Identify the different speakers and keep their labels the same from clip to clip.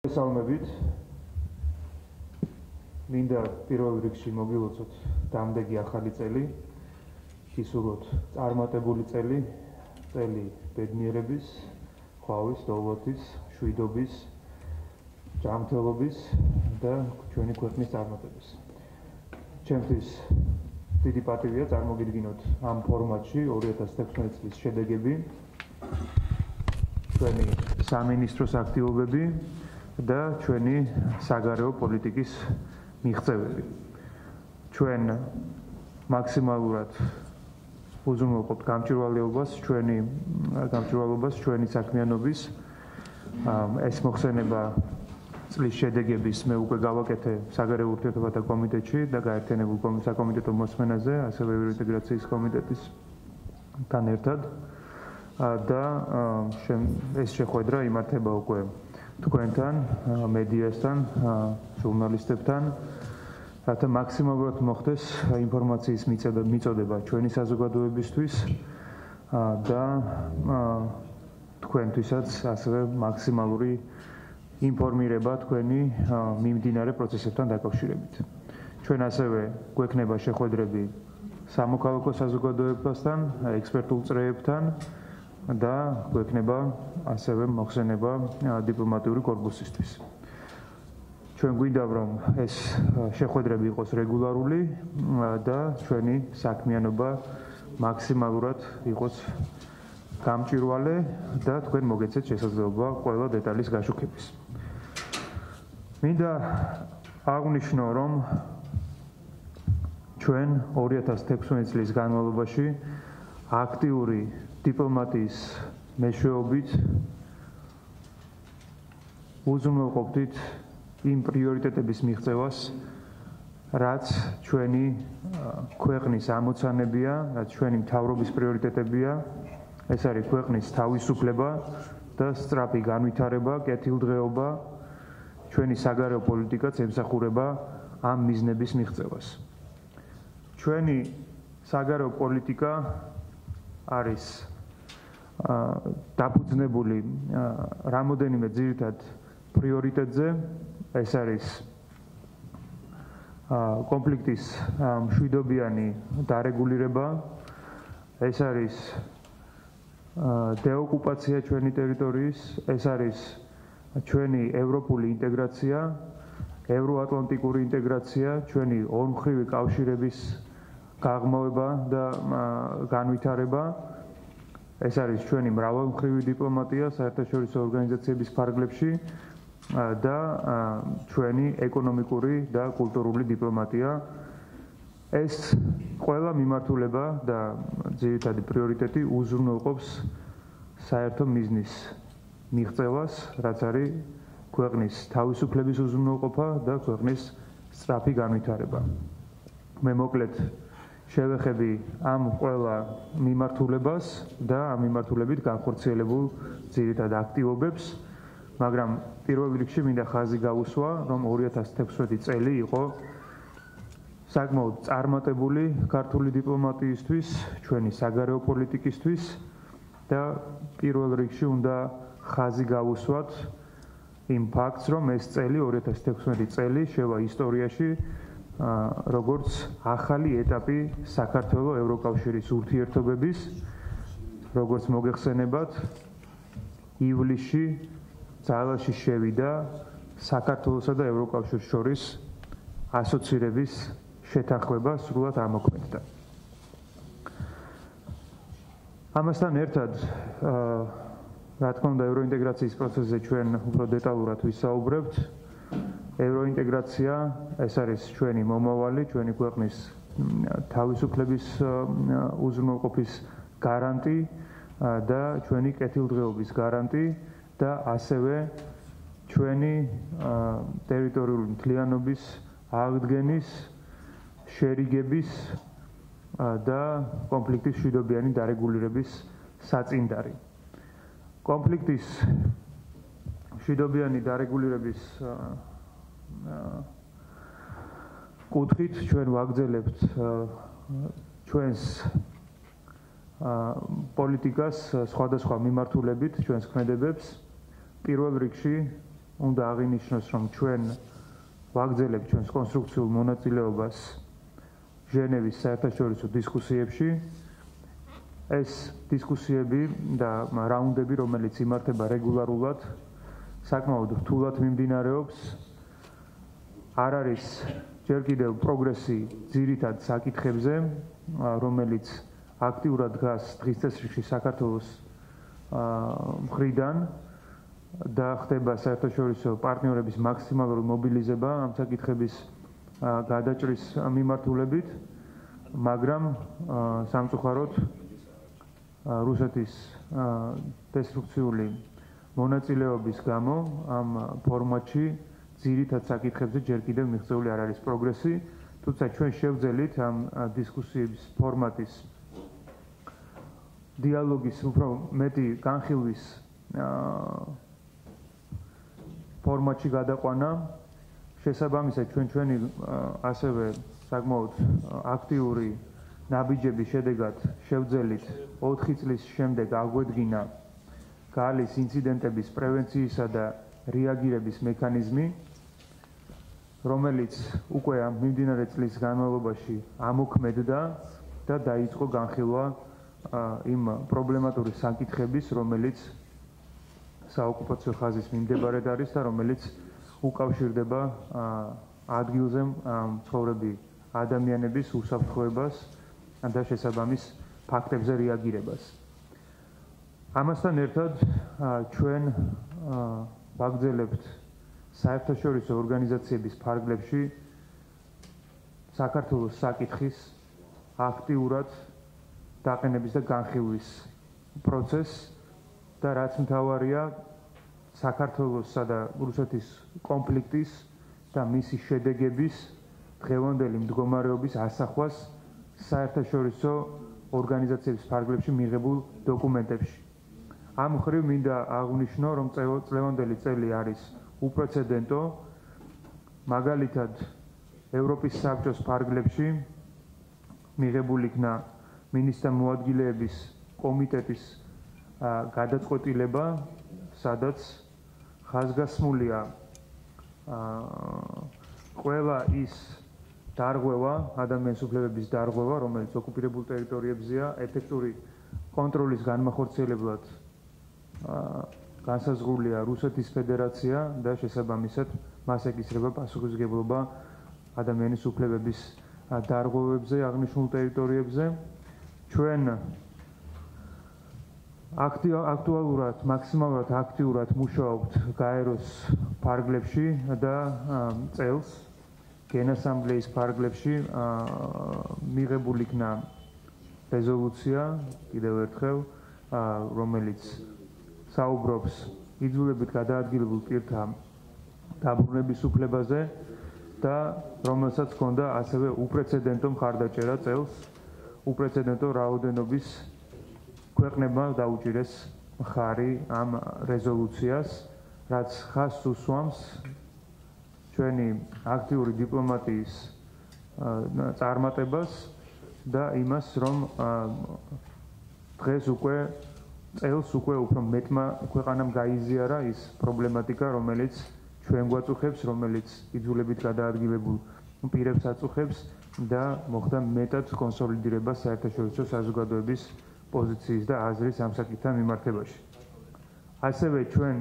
Speaker 1: მოგესალმებით. მინდა პირველ რიგში მოგილოცოთ დამდეგი ახალი წელი, გისურვოთ წარმატებული წელი, წელი ბედნიერების, ხვავის, დოვლობის, შვიდობის, ჯანმრთელობის და ჩვენი ქვეყნის წარმატების. ჩემთვის დიდი პატივია წარმოგიდგინოთ ამ ფორმატში 2016 წლის შედეგები, ჩვენი სამინისტროს აქტივობები და ჩვენი საგარეო პოლიტიკის მიღწევები. ჩვენ მაქსიმალურად უზრუნველყოფთ გამჭვირვალობას ჩვენი საქმიანობის. ეს მოხსენება წლის შედეგების მე უკვე გავაკეთე საგარეო ურთიერთობათა კომიტეტში და გაერთიანებულ საკომიტეტო მოსმენაზე, ასევე ევროინტეგრაციის კომიტეტისთან ერთად. და ეს შეხვედრა იმართება უკვე თქვენთან, მედიასთან, ჟურნალისტებთან, რათა მაქსიმალურად მოხდეს ინფორმაციის მიწოდება ჩვენი საზოგადოებისთვის და თქვენთვისაც ასევე მაქსიმალური ინფორმირება თქვენი მიმდინარე პროცესებთან დაკავშირებით. ჩვენ ასევე გვექნება შეხვედრები სამოქალაქო საზოგადოებასთან, ექსპერტულ წრეებთან და გვექნება ასევე მოხსენება დიპლომატიური კორპუსისთვის. ჩვენ გვინდა რომ ეს შეხვედრები იყოს რეგულარული და ჩვენი საქმიანობა მაქსიმალურად იყოს გამჭვირვალე და თქვენ მოგეცეთ შესაძლებლობა ყველა დეტალის გაშუქების. მინდა აღვნიშნო რომ ჩვენ 2016 წლის განმავლობაში აქტიური დიპლომატიის მეშვეობით უზრუნველყოფთ იმ პრიორიტეტების მიღწევას, რაც ჩვენი ქვეყნის ამოცანებია, რაც ჩვენი მთავრობის პრიორიტეტებია. ეს არის ქვეყნის თავისუფლება და სწრაფი განვითარება, კეთილდღეობა. ჩვენი საგარეო პოლიტიკაც ემსახურება ამ მიზნების მიღწევას. ჩვენი საგარეო პოლიტიკა არის დაფუძნებული რამოდენიმე ძირითად პრიორიტეტზე. ეს არის კონფლიქტის მშვიდობიანი დარეგულირება, ეს არის დეოკუპაცია ჩვენი ტერიტორიის, ეს არის ჩვენი ევროპული ინტეგრაცია, ევროატლანტიკური ინტეგრაცია, ჩვენი ორმხრივი კავშირების გაღრმავება და განვითარება. ეს არის ჩვენი მრავალმხრივი დიპლომატია საერთაშორისო ორგანიზაციების ფარგლებში და ჩვენი ეკონომიკური და კულტურული დიპლომატია. ეს ყველა მიმართულება და ძირითადი პრიორიტეტი უზრუნველყოფს საერთო მიზნის მიღწევას, რაც არის ქვეყნის თავისუფლების უზრუნველყოფა და ქვეყნის სწრაფი განვითარება. მე მოკლედ შევეხები ამ ყველა მიმართულებას და ამ მიმართულებით განხორციელებულ ძირითად აქტივობებს, მაგრამ პირველ რიგში მინდა ხაზი გავუსვა, რომ 2016 წელი იყო საკმაოდ წარმატებული ქართული დიპლომატიისთვის, ჩვენი საგარეო პოლიტიკისთვის და პირველ რიგში უნდა ხაზი გავუსვათ იმ ფაქტს, რომ ეს წელი 2016 წელი შევა ისტორიაში როგორც ახალი ეტაპი საქართველოს ევროკავშირის ურთიერთობების, როგორც მოგეხსენებათ, ივლისში ძალაში შევიდა საქართველოსა და ევროკავშირს შორის ასოცირების შეთანხმება სრულად ამოქმედდა. ამასთან ერთად, რა თქმა უნდა, ევროინტეგრაციის პროცესზე ჩვენ უფრო დეტალურად ვისაუბრებთ. ევროინტეგრაცია ეს არის ჩვენი მომავალი, ჩვენი ქვეყნის თავისუფლების უზრუნველყოფის გარანტი და ჩვენი კეთილდღეობის გარანტი და ასევე ჩვენი ტერიტორიული მთლიანობის აღდგენის, შერიგების და კონფლიქტის მშვიდობიანი დარეგულირების საწინდარი. კონფლიქტის მშვიდობიანი დარეგულირების კუთხით ჩვენ ვაგრძელებთ ჩვენს პოლიტიკას სხვადასხვა მიმართულებით, ჩვენს ქმედებებს. პირველ რიგში უნდა აღინიშნოს, რომ ჩვენ ვაგრძელებთ ჩვენს კონსტრუქციულ მონაწილეობას ჟენევის საერთაშორისო დისკუსიებში. ეს დისკუსიები და რაუნდები, რომელიც იმართება რეგულარულად, საკმაოდ რთულად მიმდინარეობს. არ არის ჯერ კიდევ პროგრესი ძირითად საკითხებზე, რომელიც აქტიურად დგას დღის წესრიგში საქართველოს მხრიდან და ხდება საერთაშორისო პარტნიორების მაქსიმალური მობილიზება ამ საკითხების გადაჭრის მიმართულებით, მაგრამ სამწუხაროდ რუსეთის დესტრუქციული მონაწილეობის გამო ამ ფორმატში ძირითად საკითხებზე ჯერ კიდევ მიღწეული არ არის პროგრესი, თუმცა ჩვენ შევძელით ამ დისკუსიების ფორმატის დიალოგის უფრო მეტი განხილვის ფორმატში გადაყვანა. შესაბამისად ჩვენი ასევე საკმაოდ აქტიური ნაბიჯების შედეგად შევძელით 4 წლის შემდეგ აღვედგინა გალის ინციდენტების პრევენციისა და რეაგირების მექანიზმი, რომელიც უკვე ამ მიმდინარე წლის განმავლობაში ამოქმედდა და დაიწყო განხილვა იმ პრობლემატური საკითხების, რომელიც საოკუპაციო ხაზის მიმდებარედ არის და რომელიც უკავშირდება ადგილზე მცხოვრები ადამიანების უსაფრთხოებას და შესაბამის ფაქტებზე რეაგირებას. ამასთან ერთად ჩვენ ვაგრძელებთ საერთაშორისო ორგანიზაციების ფარგლებში საქართველოს საკითხის აქტიურად დაყენების და განხილვის პროცესს და რაც მთავარია, საქართველოსსა და რუსეთის კონფლიქტის და მისი შედეგების დღევანდელი მდგომარეობის ასახვას საერთაშორისო ორგანიზაციების ფარგლებში მიღებულ დოკუმენტებში. ამ მხრივ მინდა აღვნიშნო, რომ წლევანდელი წელი არის უპრეცედენტო, მაგალითად ევროპის საბჭოს ფარგლებში მიღებულ იქნა მინისტრთა მოადგილეების კომიტეტის გადაწყვეტილება, სადაც ხაზგასმულია ყველა ის დარღვევა, ადამიანის უფლებების დარღვევა, რომელიც ოკუპირებულ ტერიტორიებზეა, ეფექტური კონტროლის განმახორციელებლად განსაზღვრულია რუსეთის ფედერაცია და შესაბამისად მას ეკისრება პასუხისმგებლობა ადამიანის უფლებების დარღვევებზე აღნიშნულ ტერიტორიებზე. ჩვენ აქტუალურად, მაქსიმალურად აქტიურად მუშაობთ გაეროს ფარგლებში და წელს გენასამბლეის ფარგლებში მიღებულ იქნა რეზოლუცია, კიდევ ერთხელ, რომელიც საუბრობს იძულებით გადაადგილებულ პირთა დაბრუნების უფლებაზე და რომელსაც ჰქონდა ასევე უპრეცედენტო მხარდაჭერა წელს, უპრეცედენტო რაოდენობის ქვეყნებმა დაუჭირეს მხარი ამ რეზოლუციას, რაც ხაზს უსვამს ჩვენი აქტიური დიპლომატიის წარმატებას და იმას, რომ დღეს უკვე წელს უკვე უფრო მეტმა ქვეყანამ გაიზიარა ის პრობლემატიკა, რომელიც ჩვენ გვაწუხებს, რომელიც იძულებით გადაადგილებულ პირებს აწუხებს და მოხდა მეტად კონსოლიდირება საერთაშორისო საზოგადოების პოზიციის და აზრის ამ საკითხთან მიმართებაში. ასევე ჩვენ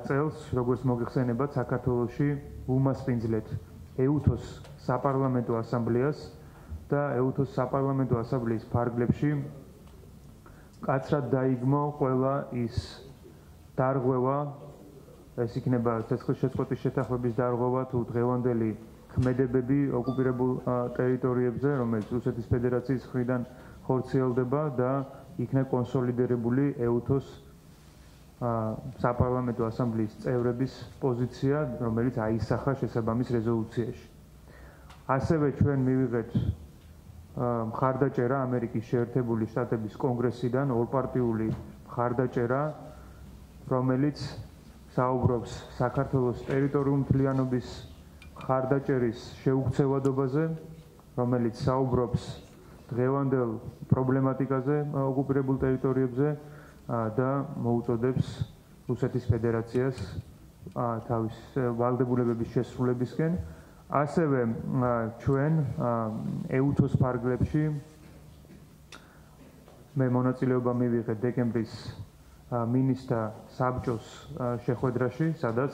Speaker 1: წელს, როგორც მოგეხსენებათ, საქართველოში უმასპინძლეთ ეუთოს საპარლამენტო ასამბლეას და ეუთოს საპარლამენტო ასამბლეის ფარგლებში კაცრად დაიგმო ყველა ის დარღვევა, ეს იქნება ცეცხლშეწყვეტის შეთანხმების დარღვევა თუ დღევანდელი ქმედებები ოკუპირებულ ტერიტორიებზე, რომელიც რუსეთის ფედერაციის მხრიდან ხორციელდება და იქნა კონსოლიდირებული ეუთოს საპარლამენტო ასამბლეის წევრების პოზიცია, რომელიც აისახა შესაბამის რეზოლუციაში. ასევე ჩვენ მივიღეთ მხარდაჭერა ამერიკის შეერთებული შტატების კონგრესიდან, ორპარტიული მხარდაჭერა, რომელიც საუბრობს საქართველოს ტერიტორიული მთლიანობის მხარდაჭერის შეუქცევადობაზე, რომელიც საუბრობს დღევანდელ პრობლემატიკაზე ოკუპირებულ ტერიტორიებზე და მოუწოდებს რუსეთის ფედერაციას თავის ვალდებულებების შესრულებისკენ. ასევე ჩვენ ეუთოს ფარგლებში მე მონაწილეობა მივიღე დეკემბრის მინისტრთა საბჭოს შეხვედრაში, სადაც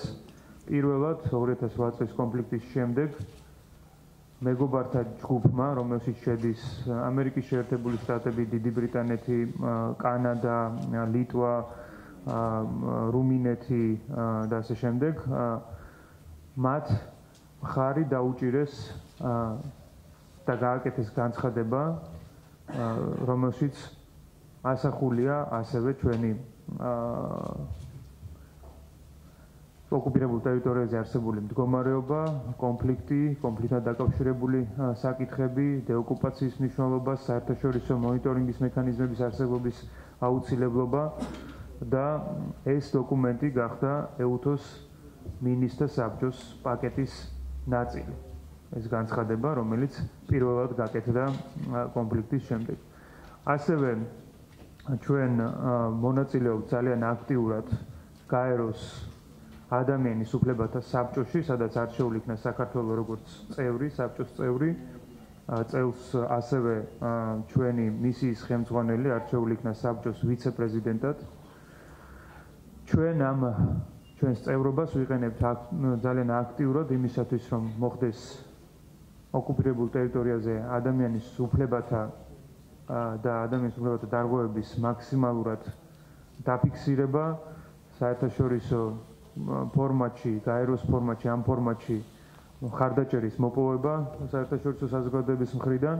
Speaker 1: პირველად 2008 წლის კონფლიქტის შემდეგ მეგობართა ჯგუფმა, რომელშიც შედის ამერიკის შეერთებული შტატები, დიდი ბრიტანეთი, კანადა, ლიტვა, რუმინეთი და ასე შემდეგ, მათ მხარი დაუჭირეს და გააკეთეს განცხადება, რომელშიც ასახულია ასევე ჩვენი ოკუპირებულ ტერიტორიაზე არსებული მდგომარეობა, კონფლიქტთან დაკავშირებული საკითხები, დეოკუპაციის მნიშვნელობა, საერთაშორისო მონიტორინგის მექანიზმების არსებობის აუცილებლობა და ეს დოკუმენტი გახდა ეუთოს მინისტრთა საბჭოს პაკეტის ნაწილი. ეს განცხადება, რომელიც პირველად გაკეთდა კონფლიქტის შემდეგ. ასევე ჩვენ მონაწილეობთ ძალიან აქტიურად გაეროს ადამიანის უფლებათა საბჭოში, სადაც არჩეული იქნა საქართველოს როგორც საბჭოს წევრი. წელს ასევე ჩვენი მისიის ხელმძღვანელი არჩეული იქნა საბჭოს ვიცე-პრეზიდენტად. ჩვენს წევრობას ვიყენებთ ძალიან აქტიურად იმისათვის, რომ მოხდეს ოკუპირებულ ტერიტორიაზე ადამიანის უფლებათა და ადამიანის უფლებათა დარღვევების მაქსიმალურად დაფიქსირება, საერთაშორისო ფორმატში, გაეროს ფორმატში, ამ ფორმატში მხარდაჭერის მოპოვება საერთაშორისო საზოგადოების მხრიდან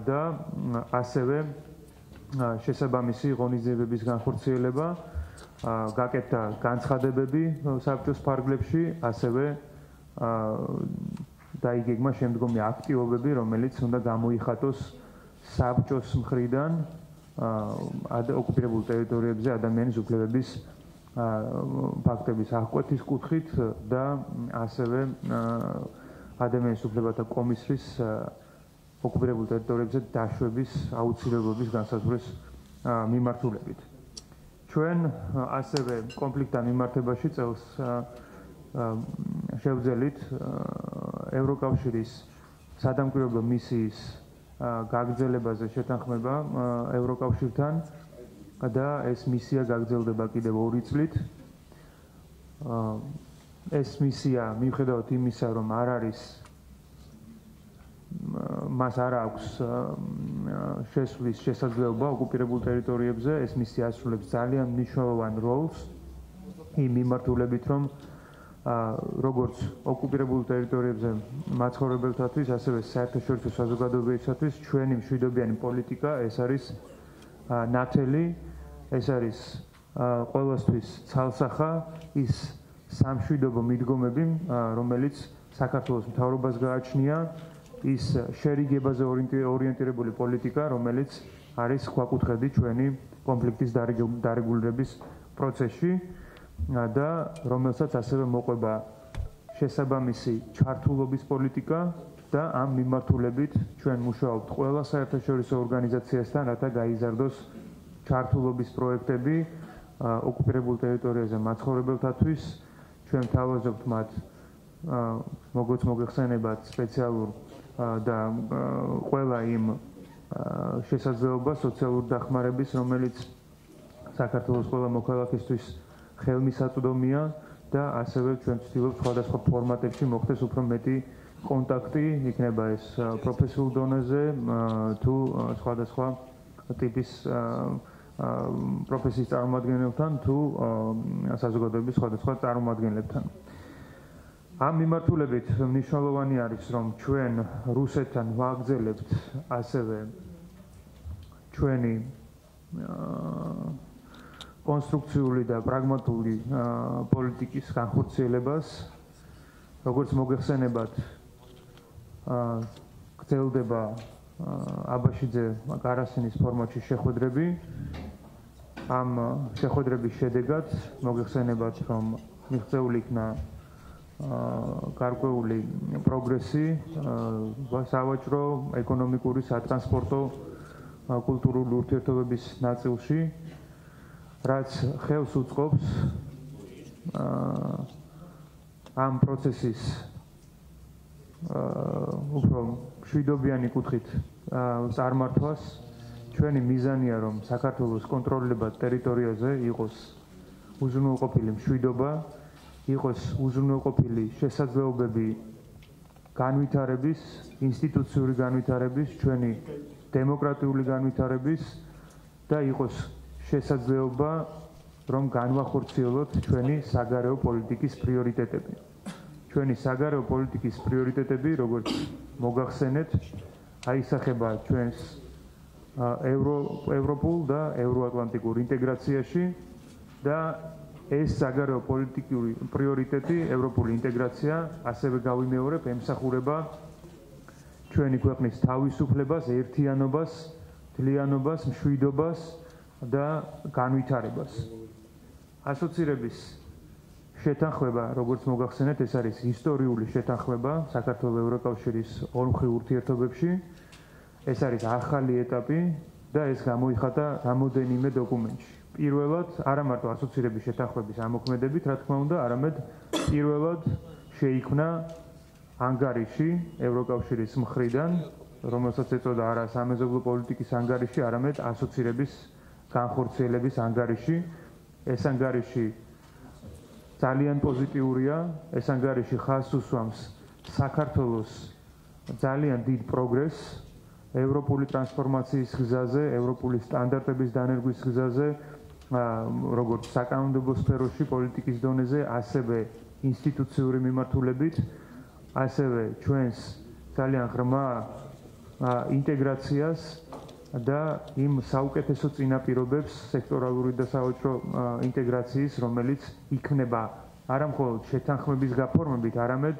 Speaker 1: და ასევე შესაბამისი ღონისძიებების განხორციელება, გაკეთდა განცხადებები საბჭოს ფარგლებში, ასევე დაიგეგმა შემდგომი აქტივობები, რომელიც უნდა გამოიხატოს საბჭოს მხრიდან ოკუპირებულ ტერიტორიებზე ადამიანის უფლებების ფაქტების აღკვეთის კუთხით და ასევე ადამიანის უფლებათა კომისრის ოკუპირებულ ტერიტორიებზე დაშვების აუცილებლობის განსაზღვრის მიმართულებით. ჩვენ ასევე კონფლიქტთან მიმართებაში წელს შევძელით ევროკავშირის სადამკვირვებლო მისიის გაგრძელებაზე შეთანხმება ევროკავშირთან და ეს მისია გაგრძელდება კიდევ 2 წლით. ეს მისია მიუხედავად იმისა, რომ მას არ აქვს შესვლის შესაძლებლობა ოკუპირებულ ტერიტორიებზე, ეს მისია ასრულებს ძალიან მნიშვნელოვან როლს იმ მიმართულებით, რომ როგორც ოკუპირებულ ტერიტორიებზე მაცხოვრებელთათვის, ასევე საერთაშორისო საზოგადოებისათვის ჩვენი მშვიდობიანი პოლიტიკა ეს არის ნათელი, ეს არის ყველასთვის ცალსახა ის სამშვიდობო მიდგომები, რომელიც საქართველოს მთავრობას გააჩნია, ის შერიგებაზე ორიენტირებული პოლიტიკა, რომელიც არის ქვაკუთხედი ჩვენი კონფლიქტის დარეგულირების პროცესში და რომელსაც ასევე მოყვება შესაბამისი ჩართულობის პოლიტიკა და ამ მიმართულებით ჩვენ მუშაობთ ყველა საერთაშორისო ორგანიზაციასთან, რათა გაიზარდოს ჩართულობის პროექტები ოკუპირებულ ტერიტორიაზე მაცხოვრებელთათვის. ჩვენ თავაზობთ მათ როგორც მოგეხსენებათ სპეციალურ და ყველა იმ შესაძლებლობა სოციალური დახმარების, რომელიც საქართველოს ყველა მოქალაქისთვის ხელმისაწვდომია და ასევე ჩვენ ვცდილობთ სხვადასხვა ფორმატებში მოხდეს უფრო მეტი კონტაქტი, იქნება ეს პროფესიულ დონეზე თუ სხვადასხვა ტიპის პროფესიის წარმომადგენლებთან თუ საზოგადოების სხვადასხვა წარმომადგენლებთან. ამ მიმართულებით მნიშვნელოვანი არის, რომ ჩვენ რუსეთთან ვაგრძელებთ ასევე ჩვენი კონსტრუქციული და პრაგმატული პოლიტიკის განხორციელებას. როგორც მოგეხსენებათ, გრძელდება აბაშიძე კარასინის ფორმატში შეხვედრები. ამ შეხვედრების შედეგად მოგეხსენებათ, რომ მიღწეული იქნა გარკვეული პროგრესი სავაჭრო, ეკონომიკური, სატრანსპორტო, კულტურული ურთიერთობების ნაწილში, რაც ხელს უწყობს ამ პროცესის უფრო მშვიდობიანი კუთხით წარმართვას ჩვენი მიზანია რომ საქართველოს კონტროლირებად ტერიტორიაზე იყოს უზრუნველყოფილი მშვიდობა, იყოს უზრუნველყოფილი შესაძლებლობები განვითარების, ინსტიტუციური განვითარების, ჩვენი დემოკრატიული განვითარების და იყოს შესაძლებლობა რომ განვახორციელოთ ჩვენი საგარეო პოლიტიკის პრიორიტეტები. ჩვენი საგარეო პოლიტიკის პრიორიტეტები, როგორც მოგახსენეთ, აისახება ჩვენს ევროპულ და ევროატლანტიკურ ინტეგრაციაში და ეს საგარეო პოლიტიკური პრიორიტეტი, ევროპული ინტეგრაცია, ასევე გავიმეორებ, ემსახურება ჩვენი ქვეყნის თავისუფლებას, ერთიანობას, თლიანობას, მშვიდობას და განვითარებას. ასოცირების შეთანხმება, როგორც მოგახსენეთ, ეს არის ისტორიული შეთანხმება საქართველოს ევროკავშირის ორმხრივ ურთიერთობებში. ეს არის ახალი ეტაპი და ეს გამოიხატა რამოდენიმე დოკუმენტში. პირველად, არა მარტო ასოცირების შეთანხმების ამოქმედებით, რა თქმა უნდა, არამედ პირველად შეიქმნა ანგარიში ევროკავშირის მხრიდან, რომელსაც ეწოდა არა სამეზობლო პოლიტიკის ანგარიში, არამედ ასოცირების განხორციელების ანგარიში. ეს ანგარიში ძალიან პოზიტიურია, ეს ანგარიში ხაზს უსვამს საქართველოს ძალიან დიდ პროგრესს ევროპული ტრანსფორმაციის გზაზე, ევროპული სტანდარტების დანერგვის გზაზე, როგორც საკანონმდებლო სფეროში, პოლიტიკის დონეზე, ასევე ინსტიტუციური მიმართულებით, ასევე ჩვენს ძალიან ღრმა ინტეგრაციას და იმ საუკეთესო წინაპირობებს სექტორალური და სავაჭრო ინტეგრაციის, რომელიც იქნება არა მხოლოდ შეთანხმების გაფორმებით, არამედ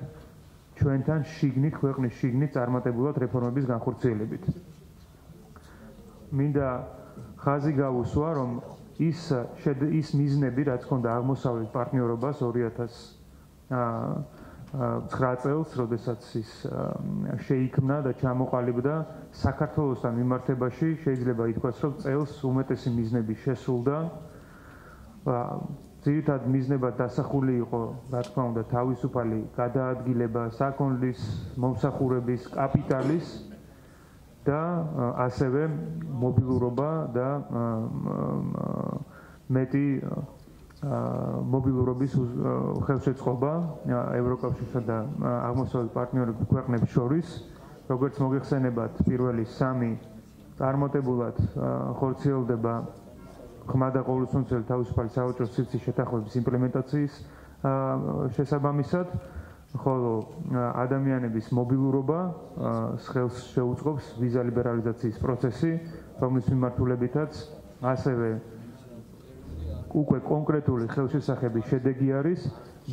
Speaker 1: ჩვენთან შიგნით, ქვეყნის შიგნით წარმატებულად რეფორმების განხორციელებით. მინდა ხაზი გავუსვა, რომ ის მიზნები, რაც ჰქონდა აღმოსავლეთ პარტნიორობას 2009 წელს, როდესაც ის შეიქმნა და ჩამოყალიბდა, საქართველოსთან მიმართებაში შეიძლება ითქვას, რომ წელს უმეტესი მიზნები შესრულდა. ძირითად მიზნებად დასახული იყო, რა თქმა უნდა, თავისუფალი გადაადგილება საქონლის, მომსახურების, კაპიტალის და ასევე მობილურობა და მეტი მობილურობის ხელშეწყობა ევროკავშირსა და აღმოსავლეთ პარტნიორ ქვეყნებს შორის, როგორც მოგეხსენებათ, პირველი 3 წარმატებულად ხორციელდება ხმა და ყოვლისმომცველი თავისუფალი სავაჭრო სივრცის შეთანხმების იმპლემენტაციის შესაბამისად, ხოლო ადამიანების მობილურობა ხელს შეუწყობს ვიზა ლიბერალიზაციის პროცესი, რომლის მიმართულებითაც ასევე უკვე კონკრეტული ხელშესახების შედეგი არის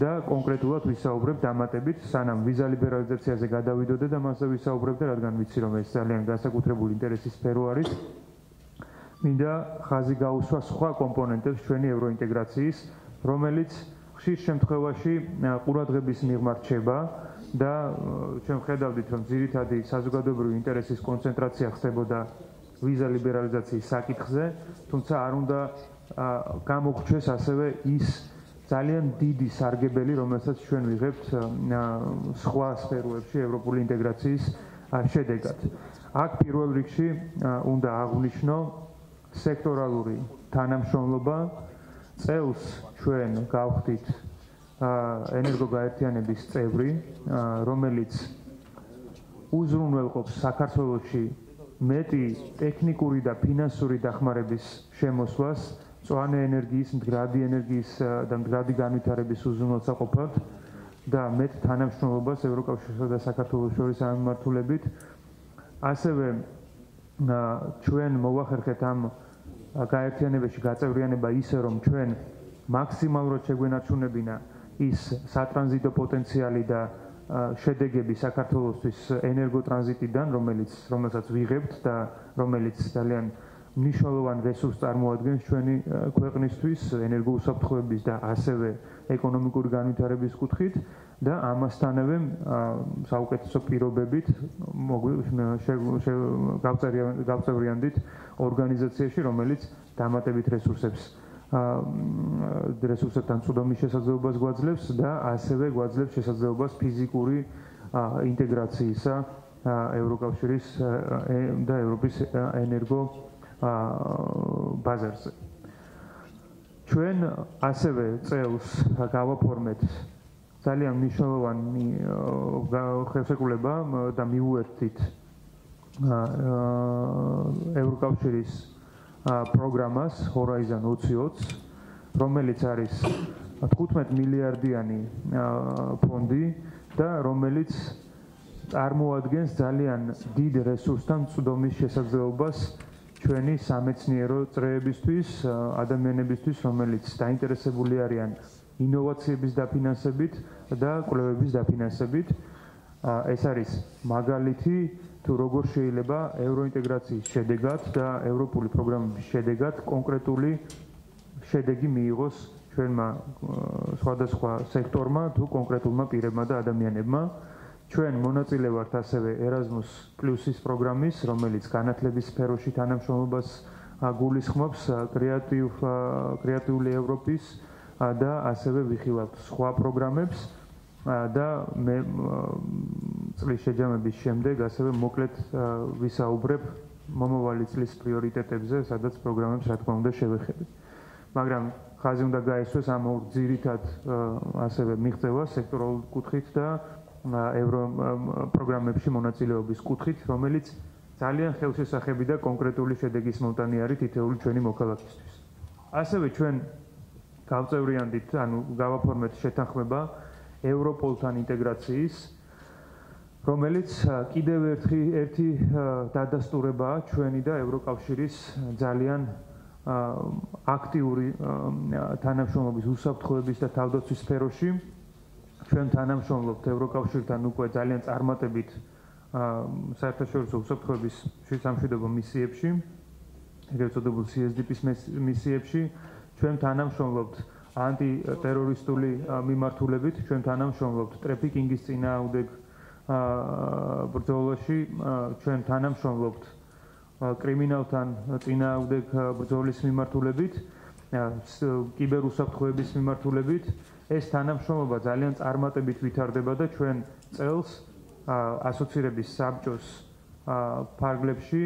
Speaker 1: და კონკრეტულად ვისაუბრებ დამატებით, სანამ ვიზა ლიბერალიზაციაზე გადავიდოდე და მასზე ვისაუბრებდე, რადგან ვიცი, რომ ეს ძალიან განსაკუთრებული ინტერესის სფერო არის. მინდა ხაზი გაუსვა სხვა კომპონენტებს ჩვენი ევროინტეგრაციის, რომელიც ხშირ შემთხვევაში ყურადღების მიღმა რჩება და ჩვენ ვხედავდით, რომ ძირითადი საზოგადოებრივი ინტერესის კონცენტრაცია ხდებოდა ვიზა ლიბერალიზაციის საკითხზე, თუმცა არ უნდა გამოგვჩეს ასევე ის ძალიან დიდი სარგებელი, რომელსაც ჩვენ ვიღებთ სხვა სფეროებში ევროპული ინტეგრაციის შედეგად. აქ პირველ რიგში უნდა აღვნიშნო სექტორალური თანამშრომლობა. წელს ჩვენ გავხდით ენერგოგაერთიანების წევრი, რომელიც უზრუნველყოფს საქართველოში მეტი ტექნიკური და ფინანსური დახმარების შემოსვლას, მწვანე ენერგიის, მდგრადი ენერგიის და მდგრადი განვითარების უზრუნველსაყოფად და მეტ თანამშრომლობას ევროკავშირსა და საქართველოს შორის ამ მიმართულებით. ასევე ჩვენ მოვახერხეთ ამ გაერთიანებაში გაწევრიანება ისე, რომ ჩვენ მაქსიმალურად შეგვენარჩუნებინა ის სატრანზიტო პოტენციალი და შედეგები საქართველოსთვის ენერგოტრანზიტიდან, რომელსაც ვიღებთ და რომელიც ძალიან მნიშვნელოვან რესურსს წარმოადგენს ჩვენი ქვეყნისთვის ენერგოუსაფრთხოების და ასევე ეკონომიკური განვითარების კუთხით და ამასთანავე საუკეთესო პირობებით გავწევრიანდით ორგანიზაციაში, რომელიც დამატებით რესურსებს რესურსებთან წვდომის შესაძლებლობას გვაძლევს და ასევე გვაძლევს შესაძლებლობას ფიზიკური ინტეგრაციისა ევროკავშირის და ევროპის ენერგო ბაზარზე. ჩვენ ასევე წელს გავაფორმეთ ძალიან მნიშვნელოვანი ხელშეკრულება და მივუერთდით ევროკავშირის პროგრამას Horizon 2020, რომელიც არის 15 მილიარდიანი ფონდი და რომელიც წარმოადგენს ძალიან დიდ რესურსთან წვდომის შესაძლებლობას ჩვენი სამეცნიერო წრეებისთვის, ადამიანებისთვის, რომელიც დაინტერესებული არიან ინოვაციების დაფინანსებით და კვლევების დაფინანსებით. ეს არის მაგალითი თუ როგორ შეიძლება ევროინტეგრაციის შედეგად და ევროპული პროგრამების შედეგად კონკრეტული შედეგი მიიღოს ჩვენმა სხვადასხვა სექტორმა თუ კონკრეტულმა პირებმა და ადამიანებმა. ჩვენ მონაწილე ვართ ასევე Erasmus Plus-ის პროგრამის, რომელიც განათლების სფეროში თანამშრომლობას გულისხმობს კრეატიული ევროპის და ასევე ვიხილავთ სხვა პროგრამებს და მე წლის შეჯამების შემდეგ ასევე მოკლედ ვისაუბრებ მომავალი წლის პრიორიტეტებზე, სადაც პროგრამებს რა თქმა უნდა შევეხებით. მაგრამ ხაზი უნდა გაესვეს ამ ორ ძირითად ასევე მიღწევას სექტორულ კუთხით და ევრო პროგრამებში მონაწილეობის კუთხით, რომელიც ძალიან ხელშესახები და კონკრეტული შედეგის მომტანი არის თითოეული ჩვენი მოქალაქისთვის. ასევე ჩვენ გავწევრიანდით, ანუ გავაფორმეთ შეთანხმება ევროპოლთან ინტეგრაციის, რომელიც კიდევ ერთი დადასტურებაა ჩვენი და ევროკავშირის ძალიან აქტიური თანამშრომლობის უსაფრთხოების და თავდაცვის სფეროში. ჩვენ თანამშრომლობთ ევროკავშირთან უკვე ძალიან წარმატებით საერთაშორისო უსაფრთხოების სამშვიდობო მისიებში, ეგრეთ წოდებულ CSDP-ის მისიებში. ჩვენ თანამშრომლობთ ანტიტერორისტული მიმართულებით, ჩვენ თანამშრომლობთ ტრაფიკინგის წინააღმდეგ ბრძოლაში, ჩვენ თანამშრომლობთ კრიმინალთან წინააღმდეგ ბრძოლის მიმართულებით, კიბერუსაფრთხოების მიმართულებით. ეს თანამშრომლობა ძალიან წარმატებით ვითარდება და ჩვენ წელს ასოცირების საბჭოს ფარგლებში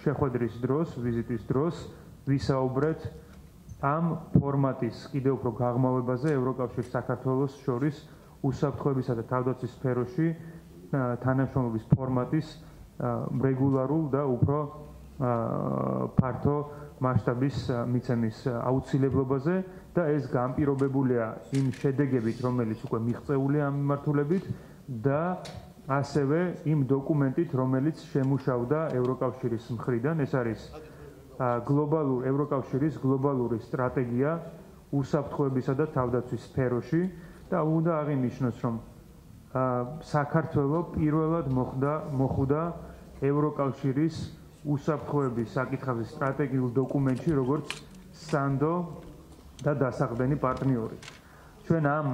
Speaker 1: შეხვედრის დროს, ვიზიტის დროს ვისაუბრეთ ამ ფორმატის კიდევ უფრო გაღრმავებაზე ევროკავშირს საქართველოს შორის უსაფრთხოებისა და თავდაცვის სფეროში თანამშრომლობის ფორმატის რეგულარულ და უფრო ფართო მასშტაბის მიცემის აუცილებლობაზე და ეს განპირობებულია იმ შედეგებით, რომელიც უკვე მიღწეულია ამ მიმართულებით და ასევე იმ დოკუმენტით, რომელიც შემუშავდა ევროკავშირის მხრიდან. ეს არის ევროკავშირის გლობალური სტრატეგია უსაფრთხოებისა და თავდაცვის სფეროში და უნდა აღინიშნოს, რომ საქართველო პირველად მოხვდა ევროკავშირის უსაფრთხოების საკითხებზე სტრატეგიულ დოკუმენტში, როგორც სანდო და დასაყრდენი პარტნიორი. ჩვენ ამ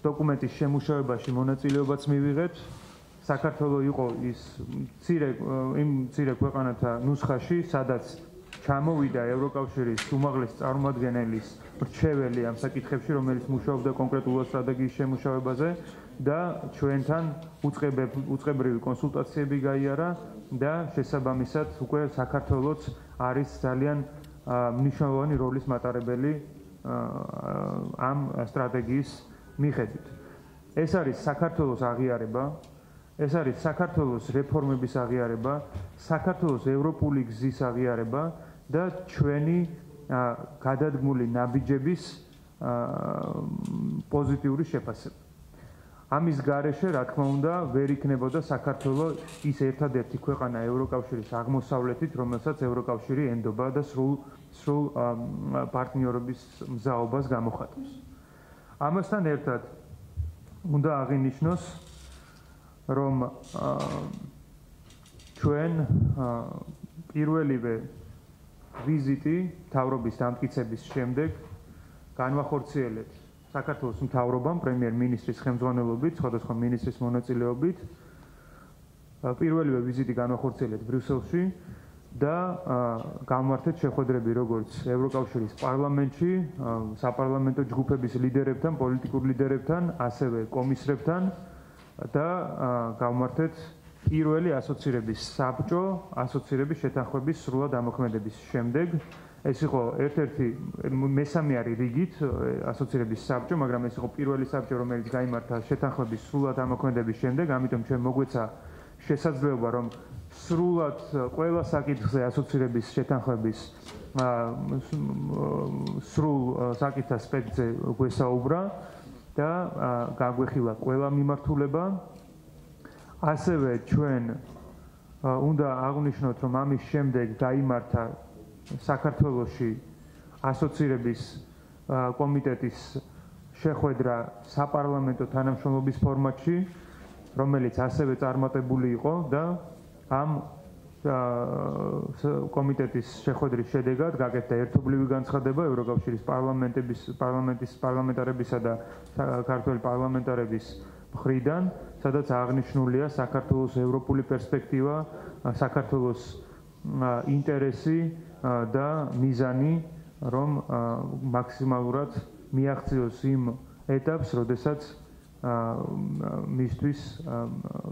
Speaker 1: დოკუმენტის შემუშავებაში მონაწილეობაც მივიღეთ. საქართველო იყო იმ მცირე ქვეყანათა ნუსხაში, სადაც ჩამოვიდა ევროკავშირის უმაღლესი წარმომადგენლის მრჩეველი ამ საკითხებში, რომელიც მუშაობდა კონკრეტულად სტრატეგიის შემუშავებაზე და ჩვენთან უწყებრივი კონსულტაციები გაიარა და შესაბამისად უკვე საქართველოც არის ძალიან მნიშვნელოვანი როლის მატარებელი ამ სტრატეგიის მიხედვით. ეს არის საქართველოს აღიარება, ეს არის საქართველოს რეფორმების აღიარება, საქართველოს ევროპული გზის აღიარება და ჩვენი გადადგმული ნაბიჯების პოზიტიური შეფასება. ამის გარეშე, რა თქმა უნდა, ვერ იქნებოდა საქართველო ის ერთადერთი ქვეყანა ევროკავშირის აღმოსავლეთით, რომელსაც ევროკავშირი ენდობა და სრულ პარტნიორობის მზაობას გამოხატავს. ამასთან ერთად უნდა აღინიშნოს, რომ ჩვენ პირველივე ვიზიტი მთავრობის დამტკიცების შემდეგ განვახორციელეთ საქართველოს მთავრობამ პრემიერ-მინისტრის ხელმძღვანელობით, სხვადასხვა ministris მონაწილეობით პირველივე ვიზიტი განვახორციელეთ ბრიუსელში და გამართეთ შეხვედრები როგორც ევროკავშირის პარლამენტში, საპარლამენტო ჯგუფების ლიდერებთან, პოლიტიკურ ლიდერებთან, ასევე კომისრებთან და გამართეთ პირველი ასოცირების საბჭო, ასოცირების შეთანხმების სრულად ამოქმედების შემდეგ. ეს იყო ერთ-ერთი მესამე არის რიგით ასოცირების საბჭო, მაგრამ ეს იყო პირველი საბჭო, რომელიც გაიმართა შეთანხმების სრულად ამოქმედების შემდეგ, ამიტომ ჩვენ მოგვეცა შესაძლებლობა, რომ სრულად ყველა საკითხზე ასოცირების შეთანხმების სრულ საკითხთა ასპექტზე გვესაუბრა და გაგვეხილა ყველა მიმართულება. ასევე ჩვენ უნდა აღვნიშნოთ, რომ ამის შემდეგ გაიმართა საქართველოში ასოცირების კომიტეტის შეხვედრა საპარლამენტო თანამშრომლობის ფორმატში, რომელიც ასევე წარმატებული იყო და ამ კომიტეტის შეხვედრის შედეგად გაკეთდა ერთობლივი განცხადება ევროკავშირის პარლამენტის პარლამენტარებისა და ქართველი პარლამენტარების მხრიდან, სადაც აღნიშნულია საქართველოს ევროპული პერსპექტივა, საქართველოს ინტერესი და მიზანი, რომ მაქსიმალურად მიაღწიოს იმ ეტაპს, როდესაც მისთვის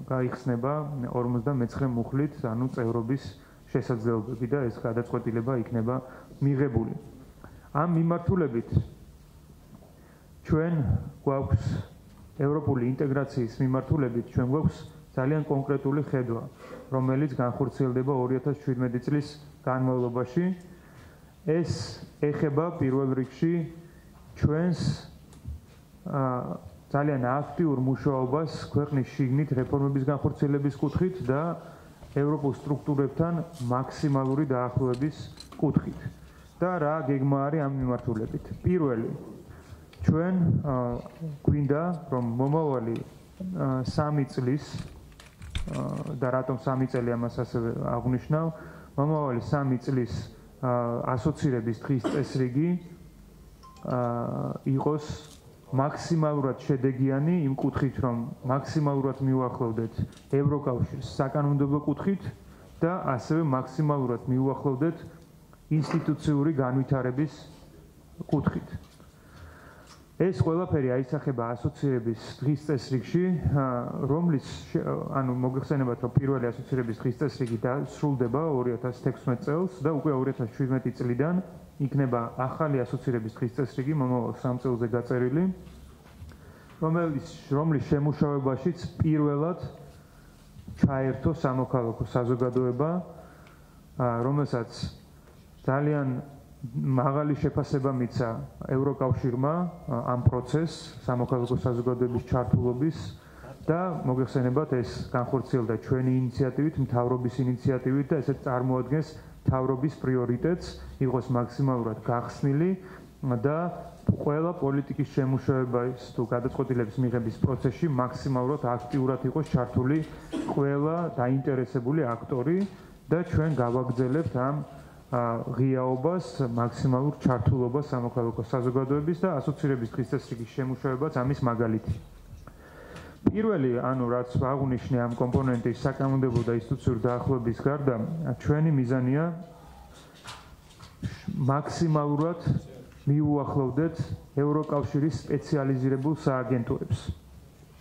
Speaker 1: გაიხსნება 59 მუხლით, ანუ წევრობის შესაძლებლობები და ეს გადაწყვეტილება იქნება მიღებული. ამ მიმართულებით ჩვენ გვაქვს ევროპული ინტეგრაციის მიმართულებით ჩვენ გვაქვს ძალიან კონკრეტული ხედვა, რომელიც განხორციელდება 2017 წლის განმავლობაში. ეს ეხება პირველ რიგში ჩვენს ძალიან აქტიურ მუშაობას ქვეყნის შიგნით რეფორმების განხორციელების კუთხით და ევროპულ სტრუქტურებთან მაქსიმალური დაახლოების კუთხით. და რა გეგმა არის ამ მიმართულებით? პირველი, ჩვენ გვინდა, რომ მომავალი 3 წლის და რატომ 3 წელი ამას ასევე აღვნიშნავ, მომავალი 3 წლის ასოცირების დღის წესრიგი იყოს მაქსიმალურად შედეგიანი იმ კუთხით, რომ მაქსიმალურად მიუახლოვდეთ ევროკავშირს საკანონმდებლო კუთხით და ასევე მაქსიმალურად მიუახლოვდეთ ინსტიტუციური განვითარების კუთხით. ეს ყველაფერი აისახება ასოცირების დღის წესრიგში, რომლის ანუ მოგეხსენებათ, რომ პირველი ასოცირების დღის წესრიგი დასრულდება 2016 წელს და უკვე 2017 წლიდან იქნება ახალი ასოცირების დღის წესრიგი მომავალ 3 წელზე გაწერილი, რომლის შემუშავებაშიც პირველად ჩაერთო სამოქალაქო საზოგადოება, რომელსაც ძალიან მაღალი შეფასება მიცა ევროკავშირმა ამ პროცესს სამოქალაქო საზოგადოების ჩართულობის და მოგეხსენებათ, ეს განხორციელდა ჩვენი ინიციატივით, მთავრობის ინიციატივით და ესეც წარმოადგენს მთავრობის პრიორიტეტს, იყოს მაქსიმალურად გახსნილი და ყველა პოლიტიკის შემუშავების თუ გადაწყვეტილების მიღების პროცესში მაქსიმალურად აქტიურად იყოს ჩართული ყველა დაინტერესებული აქტორი და ჩვენ გავაგრძელებთ ამ ღიაობას, მაქსიმალურ ჩართულობას სამოქალაქო საზოგადოების და ასოცირების დღის წესრიგის შემუშავებაც ამის მაგალითი. პირველი, ანუ რაც აღვნიშნე ამ კომპონენტის საკანონმდებლო და ინსტიტუციური დაახლოების გარდა, ჩვენი მიზანია მაქსიმალურად მიუახლოვდეთ ევროკავშირის სპეციალიზირებულ სააგენტოებს.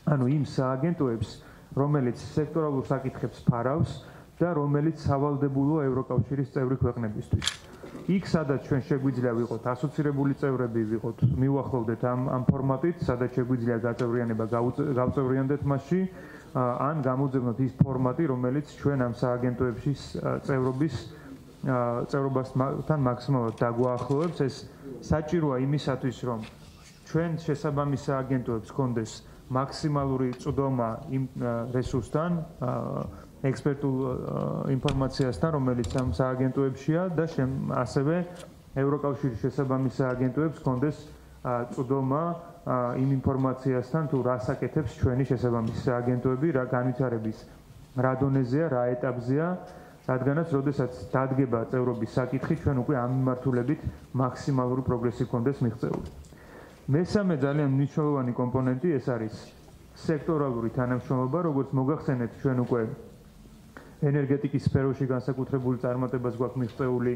Speaker 1: ანუ იმ სააგენტოებს, რომელიც სექტორალურ საკითხებს ფარავს და რომელიც სავალდებულოა ევროკავშირის წევრი ქვეყნებისთვის. იქ, სადაც ჩვენ შეგვიძლია ვიყოთ ასოცირებული წევრები, ვიყოთ მიუახლოვდეთ ამ ფორმატით, სადაც შეგვიძლია გაწევრიანება, გავწევრიანდეთ მასში, ან გამოძებნოთ ის ფორმატი, რომელიც ჩვენ ამ სააგენტოებში წევრობასთან მაქსიმალურად დაგვაახლოვებს. ეს საჭიროა იმისათვის, რომ ჩვენ შესაბამის სააგენტოებს გქონდეს მაქსიმალური წვდომა იმ რესურსთან, ექსპერტულ ინფორმაციასთან, რომელიც ამ სააგენტოებშია და ასევე ევროკავშირის შესაბამის სააგენტოებს გქონდეს წვდომა იმ ინფორმაციასთან, თუ რას აკეთებს ჩვენი შესაბამის სააგენტოები, რა განვითარების რა დონეზეა, რა ეტაპზეა, რადგანაც როდესაც დადგება წევრობის საკითხი, ჩვენ უკვე ამ მიმართულებით მაქსიმალური პროგრესი გქონდეს მიღწეული. მესამე ძალიან მნიშვნელოვანი კომპონენტი ეს არის სექტორალური თანამშრომლობა, როგორც მოგახსენეთ, ჩვენ უკვე ენერგეტიკის სფეროში განსაკუთრებული წარმატებას გვაქვს მიღწეული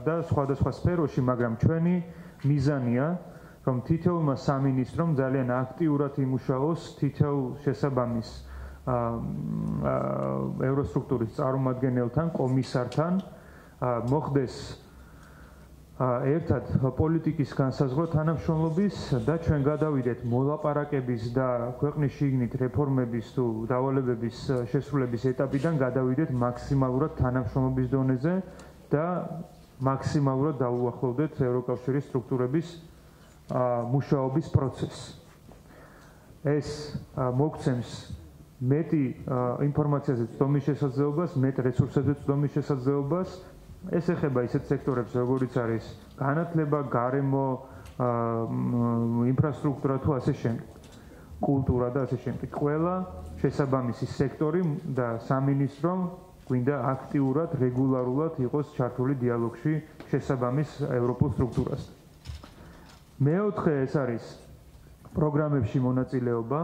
Speaker 1: და სხვადასხვა სფეროში, მაგრამ ჩვენი მიზანია, რომ თითოეულმა სამინისტრომ ძალიან აქტიურად იმუშაოს თითოეულ შესაბამის ევროსტრუქტურის წარმომადგენელთან, კომისართან, მოხდეს ერთად პოლიტიკის განსაზღვრო თანამშრომლობის და ჩვენ გადავიდეთ მოლაპარაკების და ქვეყნის შიგნით რეფორმების თუ დავალებების შესრულების ეტაპიდან გადავიდეთ მაქსიმალურად თანამშრომლობის დონეზე და მაქსიმალურად დაუახლოვდეთ ევროკავშირის სტრუქტურების მუშაობის პროცესს. ეს მოგცემს მეტი ინფორმაციაზე ცდომის შესაძლებლობას, მეტ რესურსებზე ცდომის შესაძლებლობას. ეს ეხება ისეთ სექტორებს, როგორიც არის განათლება, გარემო, ინფრასტრუქტურა თუ ასე შემდეგ, კულტურა და ასე შემდეგ. ყველა შესაბამისი სექტორი და სამინისტრო გვინდა აქტიურად, რეგულარულად იყოს ჩართული დიალოგში შესაბამის ევროპულ სტრუქტურასთან. მეოთხე ეს არის პროგრამებში მონაწილეობა.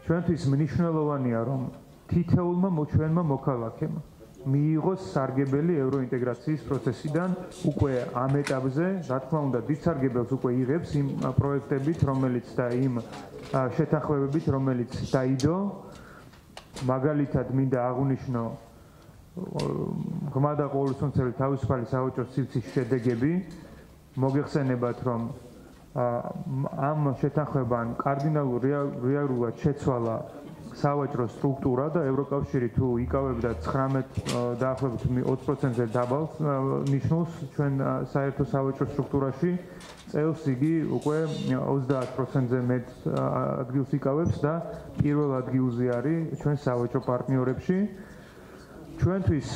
Speaker 1: ჩვენთვის მნიშვნელოვანია, რომ თითოეულმა ჩვენმა მოქალაქემ მიიღოს სარგებელი ევროინტეგრაციის პროცესიდან. უკვე ამ ეტაპზე, რა თქმა უნდა, დიდ სარგებელს უკვე იღებს იმ პროექტებით, რომელიც და იმ შეთანხმებებით, რომელიც დაიდო. მაგალითად, მინდა აღვნიშნო ღრმა და ყოვლისმომცემელი თავისუფალი სავაჭრო სივრცის შედეგები. მოგეხსენებათ, რომ ამ შეთანხმებამ კარდინალურ რეალურად შეცვალა სავაჭრო სტრუქტურა და ევროკავშირი თუ იკავებდა 19 დაახლოებით 20%-ზე დაბალ ნიშნულს ჩვენ საერთო სავაჭრო სტრუქტურაში, წელს იგი უკვე 30%-ზე მეტ ადგილს იკავებს და პირველ ადგილზე არის ჩვენ სავაჭრო პარტნიორებში. ჩვენთვის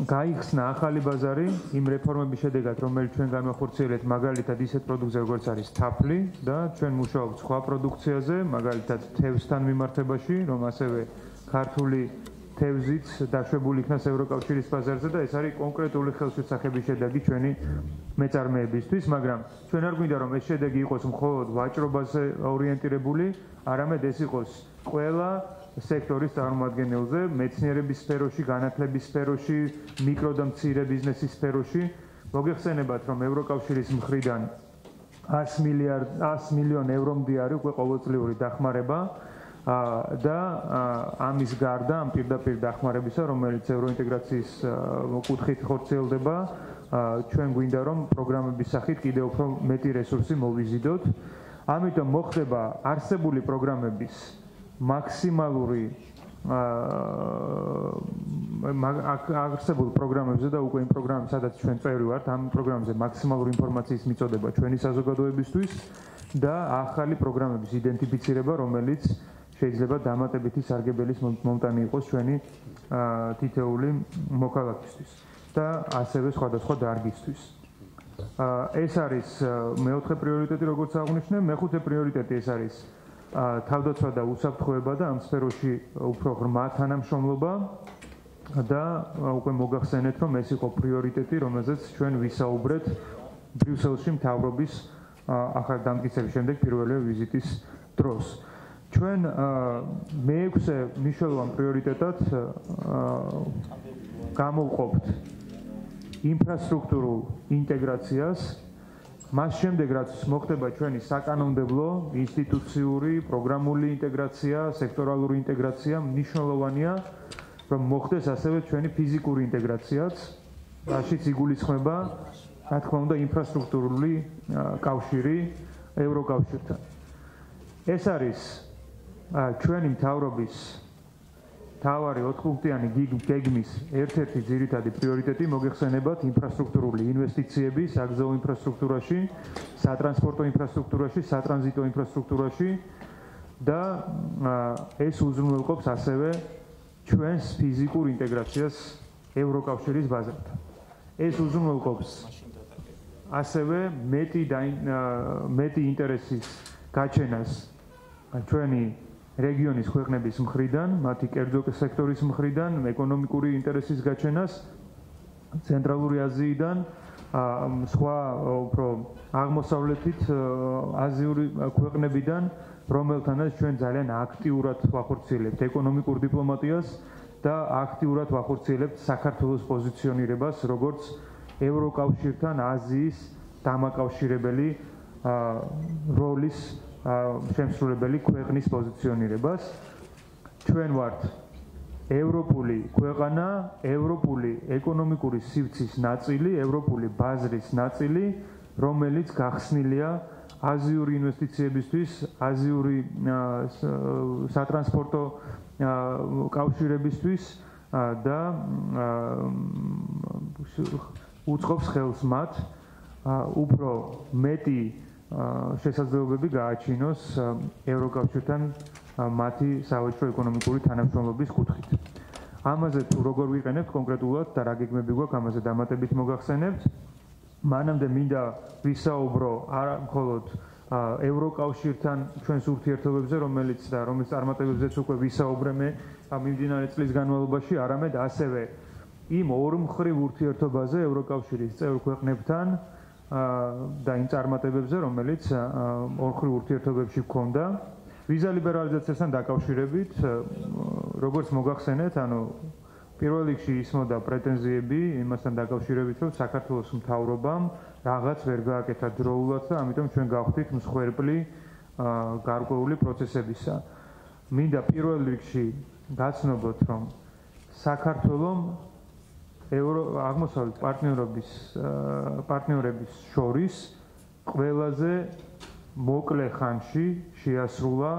Speaker 1: გაიხსნა ახალი ბაზარი იმ რეფორმების შედეგად, რომელიც ჩვენ განვახორციელეთ, მაგალითად ისეთ პროდუქციაზე, როგორც არის თაფლი და ჩვენ მუშაობთ სხვა პროდუქციაზე, მაგალითად თევზთან მიმართებაში, რომ ასევე ქართული თევზიც დაშვებული იქნას ევროკავშირის ბაზარზე და ეს არის კონკრეტული ხელშეცახების შედეგი ჩვენი მეწარმეებისთვის, მაგრამ ჩვენ არ გვინდა, რომ ეს შედეგი იყოს მხოლოდ ვაჭრობაზე ორიენტირებული, არამედ ეს იყოს ყველა სექტორის წარმომადგენელზე, მეცნიერების სფეროში, განათლების სფეროში, მიკრო და მცირე ბიზნესის სფეროში. მოგეხსენებათ, რომ ევროკავშირის მხრიდან 100 მილიონ ევრომდე არის უკვე ყოველწლიური დახმარება და ამის გარდა, ამ პირდაპირ დახმარებისა, რომელიც ევროინტეგრაციის კუთხით ხორციელდება, ჩვენ გვინდა, რომ პროგრამების სახით კიდევ უფრო მეტი რესურსი მოვიზიდოთ. ამიტომ მოხდება არსებული პროგრამების მაქსიმალური არსებულ პროგრამებზე და უკვე იმ პროგრამებში, სადაც ჩვენ წევრი ვართ, ამ პროგრამებზე მაქსიმალური ინფორმაციის მიწოდება ჩვენი საზოგადოებისთვის და ახალი პროგრამების იდენტიფიცირება, რომელიც შეიძლება დამატებითი სარგებელის მომტანი იყოს ჩვენი თითოეული მოქალაქისთვის და ასევე სხვადასხვა დარგისთვის. ეს არის მეოთხე პრიორიტეტი, როგორც აღნიშნე. მეხუთე პრიორიტეტი ეს არის თავდაცვა და უსაფრთხოება და ამ სფეროში უფრო ღრმა თანამშრომლობა და უკვე მოგახსენეთ, რომ ეს იყო პრიორიტეტი, რომელზეც ჩვენ ვისაუბრეთ ბრიუსელში მთავრობის ახალ დამტკიცების შემდეგ პირველი ვიზიტის დროს. ჩვენ მეექვსე მნიშვნელოვან პრიორიტეტად გამოვყოფთ ინფრასტრუქტურულ ინტეგრაციას. მას შემდეგ, რაც მოხდება ჩვენი საკანონმდებლო, ინსტიტუციური, პროგრამული ინტეგრაცია, სექტორალური ინტეგრაცია, მნიშვნელოვანია, რომ მოხდეს ასევე ჩვენი ფიზიკური ინტეგრაციაც, რაშიც იგულისხმება, რა თქმა უნდა, ინფრასტრუქტურული კავშირი ევროკავშირთან. ეს არის ჩვენი მთავრობის თავარი 4-პუნქტიანი გეგმის ერთ-ერთი ძირითადი პრიორიტეტი. მოგეხსენებათ ინფრასტრუქტურული ინვესტიციები საგზაო ინფრასტრუქტურაში, სატრანსპორტო ინფრასტრუქტურაში, სატრანზიტო ინფრასტრუქტურაში და ეს უზრუნველყოფს ასევე ჩვენს ფიზიკურ ინტეგრაციას ევროკავშირის ბაზართან. ეს უზრუნველყოფს ასევე მეტი ინტერესის გაჩენას ჩვენი რეგიონის ქვეყნების მხრიდან, მათი კერძო სექტორის მხრიდან, ეკონომიკური ინტერესის გაჩენას ცენტრალური აზიიდან, სხვა უფრო აღმოსავლეთით აზიური ქვეყნებიდან, რომელთანაც ჩვენ ძალიან აქტიურად ვახორციელებთ ეკონომიკურ დიპლომატიას და აქტიურად ვახორციელებთ საქართველოს პოზიციონირებას როგორც ევროკავშირთან აზიის დამაკავშირებელი როლის შემსრულებელი ქვეყნის პოზიციონირებას. ჩვენ ვართ ევროპული ქვეყანა, ევროპული ეკონომიკური სივრცის ნაწილი, ევროპული ბაზრის ნაწილი, რომელიც გახსნილია აზიური ინვესტიციებისთვის, აზიური სატრანსპორტო კავშირებისთვის და უწყობს ხელს მათ უფრო მეტი შესაძლებლობები გააჩინოს ევროკავშირთან მათი სავაჭრო ეკონომიკური თანამშრომლობის კუთხით. ამაზე თუ როგორ ვიყენებთ კონკრეტულად და რა გეგმები გვაქვს ამაზე დამატებით მოგახსენებთ. მანამდე მინდა ვისაუბრო არა მხოლოდ ევროკავშირთან ჩვენს ურთიერთობებზე, რომელიც წარმატებებზეც უკვე ვისაუბრე მე მიმდინარე წლის განმავლობაში, არამედ ასევე იმ ორმხრივ ურთიერთობაზე ევროკავშირის წევრ ქვეყნებთან და იმ წარმატებებზე, რომელიც ორმხრივ ურთიერთობებში გვქონდა. ვიზა ლიბერალიზაციასთან დაკავშირებით, როგორც მოგახსენეთ, პირველ რიგში ისმოდა პრეტენზიები იმასთან დაკავშირებით, რომ საქართველოს მთავრობამ რაღაც ვერ გააკეთა დროულად და ამიტომ ჩვენ გავხდით მსხვერპლი გარკვეული პროცესებისა. მინდა პირველ რიგში გაცნობოთ, რომ საქართველომ აღმოსავლეთ პარტნიორების შორის ყველაზე მოკლე ხანში შეასრულა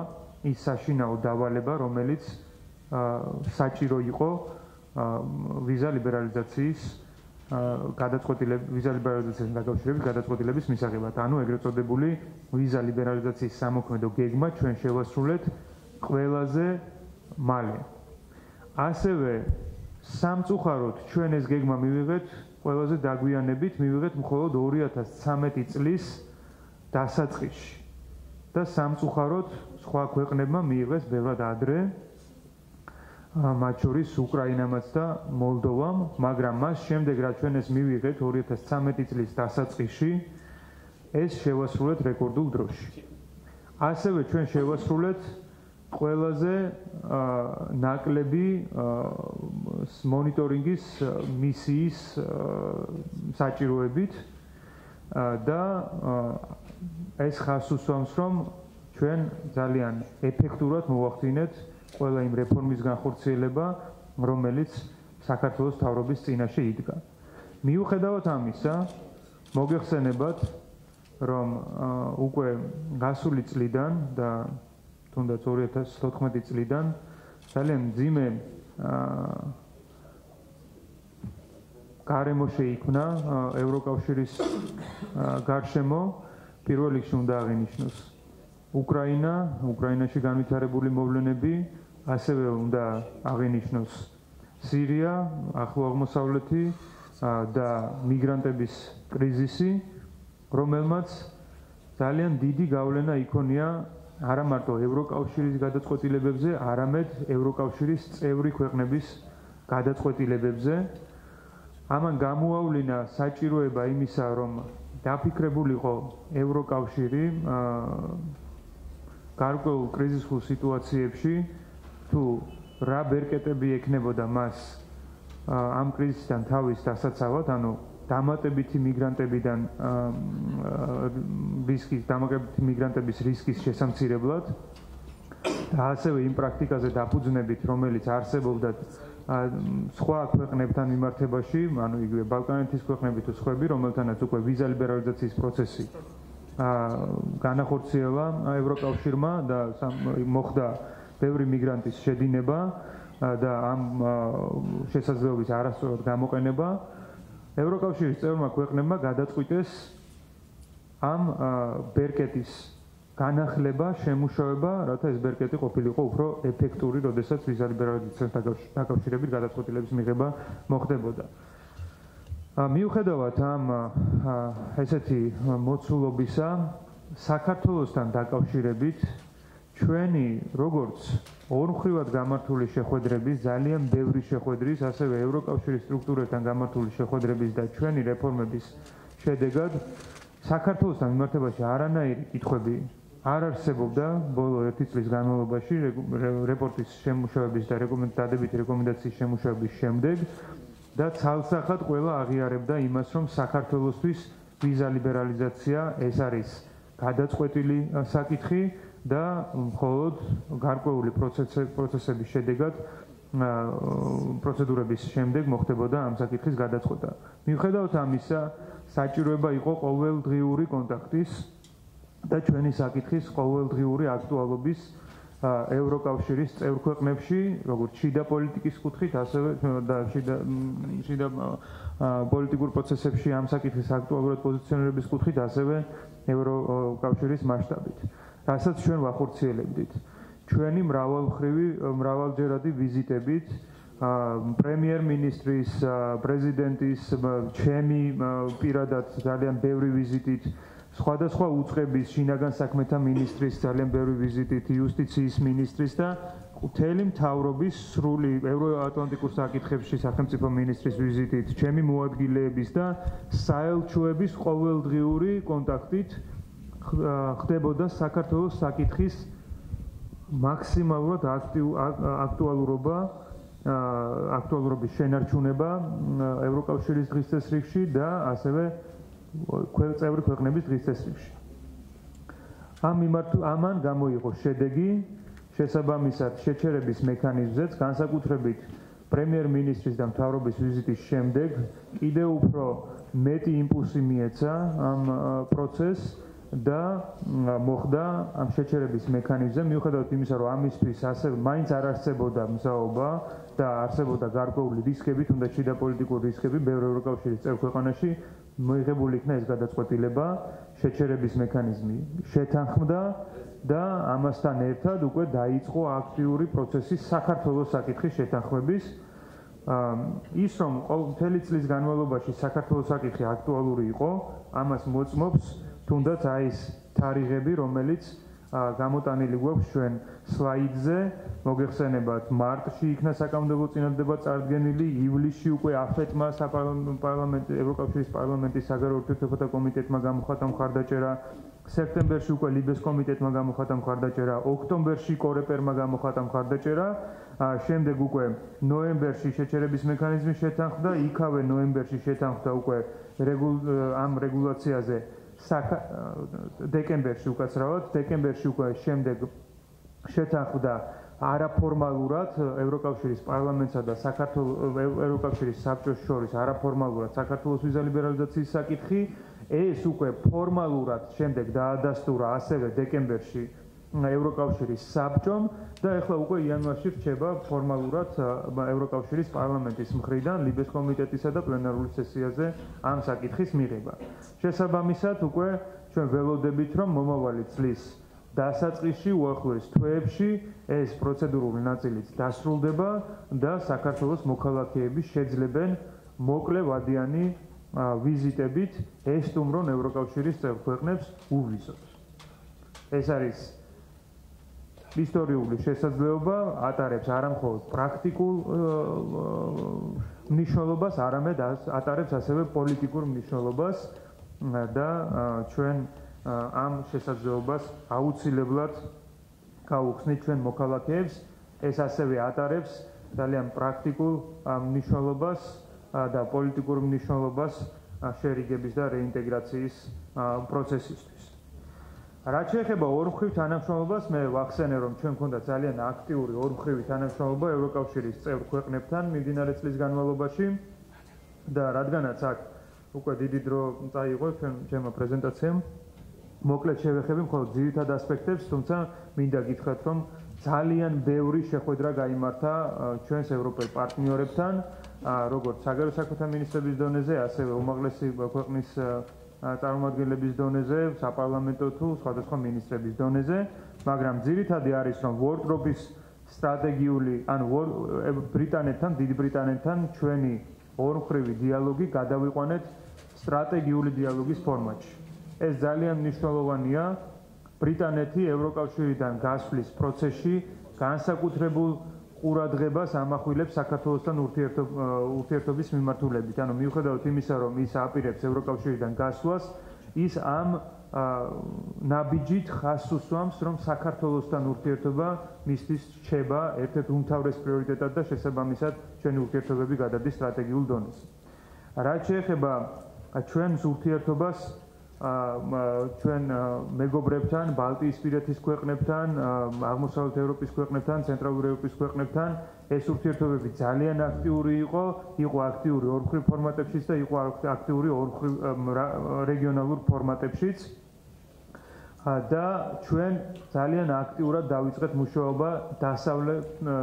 Speaker 1: ის საშინაო დავალება, რომელიც საჭირო იყო ვიზა ლიბერალიზაციის ვიზა-ლიბერალიზაციასთან დაკავშირებით გადაწყვეტილების მისაღებად. ანუ ეგრეთ წოდებული ვიზა ლიბერალიზაციის სამოქმედო გეგმა ჩვენ შევასრულეთ ყველაზე მალე. ასევე სამწუხაროდ ჩვენ ეს გეგმა მივიღეთ ყველაზე დაგვიანებით, მივიღეთ მხოლოდ 2013 წლის დასაწყისში და სამწუხაროდ სხვა ქვეყნებმა მიიღეს ბევრად ადრე, მათ შორის უკრაინამაც და მოლდოვამ, მაგრამ მას შემდეგ რაც ჩვენ ეს მივიღეთ 2013 წლის დასაწყისში, ეს შევასრულეთ რეკორდულ დროში. ასევე ჩვენ შევასრულეთ ყველაზე ნაკლები მონიტორინგის მისიის საჭიროებით და ეს ხაზს უსვამს, რომ ჩვენ ძალიან ეფექტურად მოვახდინეთ ყველა იმ რეფორმის განხორციელება, რომელიც საქართველოს მთავრობის წინაშე იდგა. მიუხედავად ამისა, მოგეხსენებათ, რომ უკვე გასული წლიდან და თუნდაც 2014 წლიდან ძალიან მძიმე გარემო შეიქმნა ევროკავშირის გარშემო. პირველ რიგში უნდა აღინიშნოს უკრაინაში განვითარებული მოვლენები, ასევე უნდა აღინიშნოს სირია, ახლო აღმოსავლეთი და მიგრანტების კრიზისი, რომელმაც ძალიან დიდი გავლენა იქონია არა მარტო ევროკავშირის გადაწყვეტილებებზე, არამედ ევროკავშირის წევრი ქვეყნების გადაწყვეტილებებზე. ამან გამოავლინა საჭიროება იმისა, რომ დაფიქრებულიყო ევროკავშირი გარკვეულ კრიზისულ სიტუაციებში, თუ რა ბერკეტები ექნებოდა მას ამ კრიზისიდან თავის დასაცავად, ანუ დამატებითი მიგრანტებიდან დამატებითი მიგრანტების რისკის შესამცირებლად და ასევე იმ პრაქტიკაზე დაფუძნებით, რომელიც არსებობდა სხვა ქვეყნებთან მიმართებაში, ანუ იგივე ბალკანეთის ქვეყნები თუ სხვები, რომელთანაც უკვე ვიზა ლიბერალიზაციის პროცესი განახორციელა ევროკავშირმა და მოხდა ბევრი მიგრანტის შედინება და ამ შესაძლებლობის არასწორად გამოყენება. ევროკავშირის წევრმა ქვეყნებმა გადაწყვიტეს ამ ბერკეტის განახლება, შემუშავება, რათა ეს ბერკეტი ყოფილიყო უფრო ეფექტური, როდესაც ვიზა ლიბერალიზაციასთან დაკავშირებით გადაწყვეტილების მიღება მოხდებოდა. მიუხედავად ამ ესეთი მოცულობისა, საქართველოსთან დაკავშირებით ჩვენი როგორც ორმხრივად გამართული შეხვედრების, ძალიან ბევრი შეხვედრის, ასევე ევროკავშირის სტრუქტურებთან გამართული შეხვედრების და ჩვენი რეფორმების შედეგად საქართველოსთან მიმართებაში არანაირი კითხვები არ არსებობდა ბოლო 1 წლის განმავლობაში რეპორტის შემუშავების და დადებითი რეკომენდაციის შემუშავების შემდეგ და ცალსახად ყველა აღიარებდა იმას, რომ საქართველოსთვის ვიზა ლიბერალიზაცია ეს არის გადაწყვეტილი საკითხი და მხოლოდ გარკვეული პროცესების შედეგად პროცედურების შემდეგ მოხდებოდა ამ საკითხის გადაწყვეტა. მიუხედავად ამისა, საჭიროება იყო ყოველდღიური კონტაქტის და ჩვენი საკითხის ყოველდღიური აქტუალობის ევროკავშირის წევრ ქვეყნებში, როგორც შიდა პოლიტიკის კუთხით, ასევე და შიდა პოლიტიკურ პროცესებში ამ საკითხის აქტუალურად პოზიციონირების კუთხით, ასევე ევროკავშირის მასშტაბით. რასაც ჩვენ ვახორციელებდით. ჩვენი მრავალჯერადი ვიზიტებით პრემიერ-მინისტრის, პრეზიდენტის, ჩემი პირადად ძალიან ბევრი ვიზიტით, სხვადასხვა უწყების, შინაგან საქმეთა მინისტრის ძალიან ბევრი ვიზიტით, იუსტიციის მინისტრის და მთელი მთავრობის სრული ევროატლანტიკურ საკითხებში სახელმწიფო მინისტრის ვიზიტით, ჩემი მოადგილეების და საელჩოების ყოველდღიური კონტაქტით ხდებოდა საქართველოს საკითხის მაქსიმალურად აქტუალურობის შენარჩუნება ევროკავშირის დღის წესრიგში და ასევე წევრი ქვეყნების დღის წესრიგში. ამან გამოიღო შედეგი შესაბამისად შეჩერების მექანიზმზეც, განსაკუთრებით პრემიერ-მინისტრის და მთავრობის ვიზიტის შემდეგ კიდევ უფრო მეტი იმპულსი მიეცა ამ პროცესს და მოხდა ამ შეჩერების მექანიზმზე, მიუხედავად იმისა, რომ ამისთვის ასევე მაინც არ არსებობდა მზაობა და არსებობდა გარკვეული რისკები, თუნდაც შიდა პოლიტიკური რისკები ბევრ ევროკავშირის წევრ ქვეყანაში, მოიღებული იქნა ეს გადაწყვეტილება, შეჩერების მექანიზმი შეთანხმდა და ამასთან ერთად უკვე დაიწყო აქტიური პროცესი საქართველოს საკითხის შეთანხმების. ის რომ მთელი წლის განმავლობაში საქართველოს საკითხი აქტუალური იყო, ამას მოწმობს თუნდაც ის თარიღები, რომელიც გამოტანილი გვაქვს ჩვენ სლაიდზე, მოგეხსენებათ, მარტში იქნა საკანონმდებლო წინადადება წარდგენილი, ივლისში უკვე აფეტმა ევროკავშირის პარლამენტის საგარეო ურთიერთობათა კომიტეტმა გამოხატა მხარდაჭერა, სექტემბერში უკვე ლიბეს კომიტეტმა გამოხატა მხარდაჭერა, ოქტომბერში კორეპერმა გამოხატა მხარდაჭერა, შემდეგ უკვე ნოემბერში შეჩერების მექანიზმი შეთანხმდა, იქავე ნოემბერში შეთანხმდა უკვე ამ რეგულაციაზე დეკემბერში უკაცრავად, დეკემბერში უკვე შემდეგ შეთანხმდა არაფორმალურად ევროკავშირის პარლამენტსა და ევროკავშირის საბჭოს შორის არაფორმალურად საქართველოს ვიზა ლიბერალიზაციის საკითხი, ეს უკვე ფორმალურად შემდეგ დაადასტურა ასევე დეკემბერში ევროკავშირის საბჭომ და ეხლა უკვე იანვარში რჩება ფორმალურად ევროკავშირის პარლამენტის მხრიდან ლიბეს კომიტეტისა და პლენარული სესიაზე ამ საკითხის მიღება. შესაბამისად უკვე ჩვენ ველოდებით, რომ მომავალი წლის დასაწყისში უახლოეს თვეებში ეს პროცედურული ნაწილიც დასრულდება და საქართველოს მოქალაქეები შეძლებენ მოკლე ვადიანი ვიზიტებით ესტუმრონ ევროკავშირის წევრ ქვეყნებს უვიზოთ. ეს არის ისტორიული შესაძლებლობა, ატარებს არა მხოლოდ პრაქტიკულ მნიშვნელობას, არამედ ატარებს ასევე პოლიტიკურ მნიშვნელობას და ჩვენ ამ შესაძლებლობას აუცილებლად გავუხსნით ჩვენ მოქალაქეებს. ეს ასევე ატარებს ძალიან პრაქტიკულ მნიშვნელობას და პოლიტიკურ მნიშვნელობას შერიგების და რეინტეგრაციის პროცესისთვის. რაც შეეხება ორმხრივ თანამშრომლობას, მე ვახსენე, რომ ჩვენ გვქონდა ძალიან აქტიური ორმხრივი თანამშრომლობა ევროკავშირის წევრ ქვეყნებთან მიმდინარე წლის განმავლობაში და რადგანაც აქ უკვე დიდი დრო წაიღო ჩემმა პრეზენტაციამ, მოკლედ შევეხები მხოლოდ ძირითად ასპექტებს, თუმცა მინდა გითხრათ, რომ ძალიან ბევრი შეხვედრა გაიმართა ჩვენს ევროპელ პარტნიორებთან, როგორც საგარეო საქმეთა მინისტრების დონეზე, ასევე უმაღლესი ქვეყნის წარმომადგენლების დონეზე, საპარლამენტო თუ სხვადასხვა მინისტრების დონეზე, მაგრამ ძირითადი არის, რომ ვორდროპის სტრატეგიული, ანუ ბრიტანეთთან, დიდ ბრიტანეთთან ჩვენი ორმხრივი დიალოგი გადავიყვანეთ სტრატეგიული დიალოგის ფორმატში. ეს ძალიან მნიშვნელოვანია ბრიტანეთი ევროკავშირიდან გასვლის პროცესში განსაკუთრებულ ყურადღებას ამახვილებს საქართველოსთან ურთიერთობის მიმართულებით. ანუ მიუხედავად იმისა, რომ ის აპირებს ევროკავშირიდან გასვლას, ის ამ ნაბიჯით ხაზს უსვამს, რომ საქართველოსთან ურთიერთობა მისთვის რჩება ერთ-ერთ უმთავრეს პრიორიტეტად და შესაბამისად ჩვენი ურთიერთობები გადადის სტრატეგიულ დონეზე. რაც შეეხება ჩვენს ურთიერთობას ჩვენ მეგობრებთან, ბალტიისპირეთის ქვეყნებთან, აღმოსავლეთ ევროპის ქვეყნებთან, ცენტრალური ევროპის ქვეყნებთან ეს ურთიერთობები ძალიან აქტიური იყო აქტიური ორმხრივ ფორმატებშიც და იყო აქტიური რეგიონალურ ფორმატებშიც. და ჩვენ ძალიან აქტიურად დავიწყეთ მუშაობა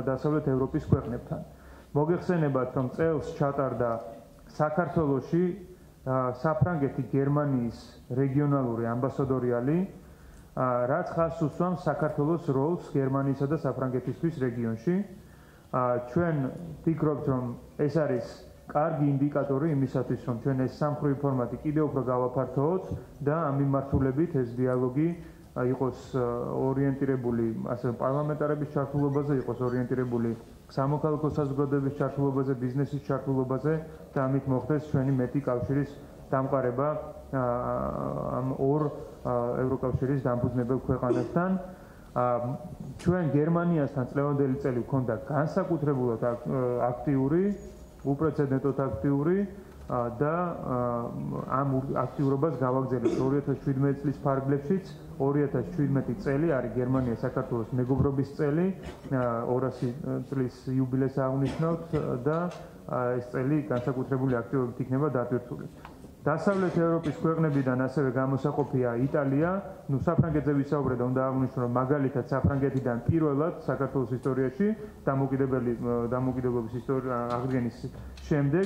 Speaker 1: დასავლეთ ევროპის ქვეყნებთან. მოგეხსენებათ, რომ წელს ჩატარდა საქართველოში საფრანგეთი გერმანიის რეგიონალური ამბასადორიალი, რაც ხაზს უსვამს საქართველოს როლს გერმანიისა და საფრანგეთისთვის რეგიონში. ჩვენ ვფიქრობთ, რომ ეს არის კარგი ინდიკატორი იმისათვის, რომ ჩვენ ეს სამხრივი ფორმატი კიდევ უფრო გავაფართოვოთ და ამ მიმართულებით ეს დიალოგი იყოს ორიენტირებული ასევე პარლამენტარების ჩართულობაზე, იყოს ორიენტირებული სამოქალაქო საზოგადოების ჩართულობაზე, ბიზნესის ჩართულობაზე და ამით მოხდეს ჩვენი მეტი კავშირის დამყარება ამ ორ ევროკავშირის დამფუძნებელ ქვეყანასთან. ჩვენ გერმანიასთან წლევანდელი წელი გვქონდა განსაკუთრებულად აქტიური, უპრეცედენტოდ აქტიური და ამ აქტიურობას გავაგზავნეთ 2017 წლის ფარგლებშიც. 2017 წელი არის გერმანია-საქართველოს მეგობრობის წელი, 200 წლის იუბილეს აღნიშნავთ და ეს წელი განსაკუთრებული აქტივობით იქნება დატვირთული. დასავლეთ ევროპის ქვეყნებიდან ასევე გამოსაყოფია იტალია. საფრანგეთზე ვისაუბრეთ და უნდა აღვნიშნო, რომ მაგალითად საფრანგეთიდან პირველად საქართველოს ისტორიაში დამოუკიდებლობის აღდგენის შემდეგ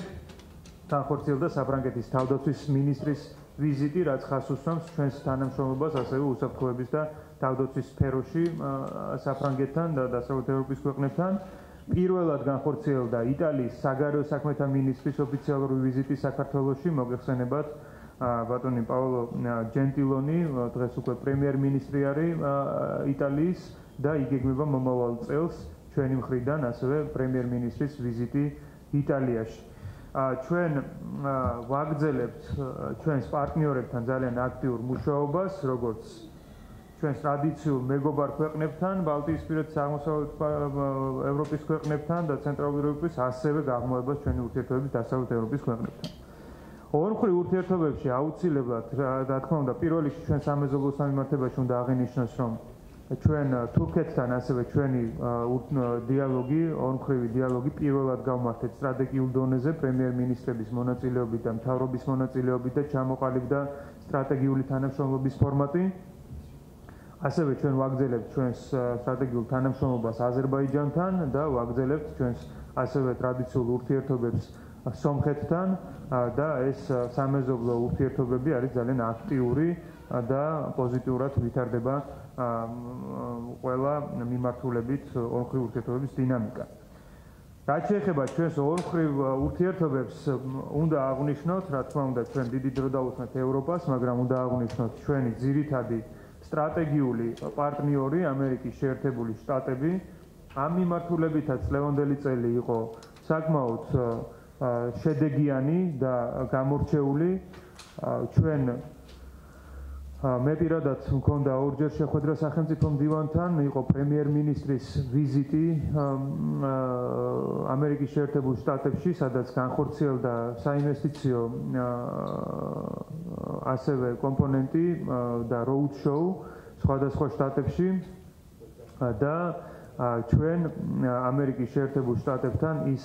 Speaker 1: განხორციელდა საფრანგეთის თავდაცვის მინისტრის ვიზიტი, რაც ხაზს უსვამს ჩვენს თანამშრომლობას ასევე უსაფრთხოების და თავდაცვის სფეროში საფრანგეთთან და დასავლეთ ევროპის ქვეყნებთან. პირველად განხორციელდა იტალიის საგარეო საქმეთა მინისტრის ოფიციალური ვიზიტი საქართველოში. მოგეხსენებათ, ბატონი პაოლო ჯენტილონი დღეს უკვე პრემიერ-მინისტრი არის იტალიის და იგეგმება მომავალ წელს ჩვენი მხრიდან ასევე პრემიერ-მინისტრის ვიზიტი იტალიაში. ჩვენ ვაგრძელებთ ჩვენს პარტნიორებთან ძალიან აქტიურ მუშაობას, როგორც ჩვენს ტრადიციულ მეგობარ ქვეყნებთან, ბალტიისპირეთის აღმოსავლეთ ევროპის ქვეყნებთან და ცენტრალური ევროპის, ასევე გაღრმავებას ჩვენი ურთიერთობების დასავლეთ ევროპის ქვეყნებთან. ორმხრივ ურთიერთობებში აუცილებლად, რა თქმა უნდა, პირველ რიგში ჩვენ სამეზობლო სამიმართებაში უნდა აღინიშნოს, რომ ჩვენ თურქეთთან ასევე ჩვენი დიალოგი, ორმხრივი დიალოგი პირველად გავმართეთ სტრატეგიულ დონეზე პრემიერ-მინისტრების მონაწილეობით და მთავრობის მონაწილეობით და ჩამოყალიბდა სტრატეგიული თანამშრომლობის ფორმატი. ასევე ჩვენ ვაგრძელებთ ჩვენს სტრატეგიულ თანამშრომლობას აზერბაიჯანთან და ვაგრძელებთ ჩვენს ასევე ტრადიციულ ურთიერთობებს სომხეთთან და ეს სამეზობლო ურთიერთობები არის ძალიან აქტიური და პოზიტიურად ვითარდება ყველა მიმართულებით ორმხრივ ურთიერთობების დინამიკა. რაც შეეხება ჩვენს ორმხრივ ურთიერთობებს, უნდა აღვნიშნოთ, რა თქმა უნდა, ჩვენ დიდი დრო დავუსვამთ ევროპას, მაგრამ უნდა აღვნიშნოთ ჩვენი ძირითადი სტრატეგიული პარტნიორი ამერიკის შეერთებული შტატები. ამ მიმართულებითაც წლევანდელი წელი იყო საკმაოდ შედეგიანი და გამორჩეული. ჩვენ მე პირადად მქონდა ორჯერ შეხვედრა სახელმწიფო მდივანთან, იყო პრემიერ-მინისტრის ვიზიტი ამერიკის შეერთებულ შტატებში, სადაც განხორციელდა საინვესტიციო ასევე კომპონენტი და road show სხვადასხვა შტატებში და ჩვენ ამერიკის შეერთებულ შტატებთან ის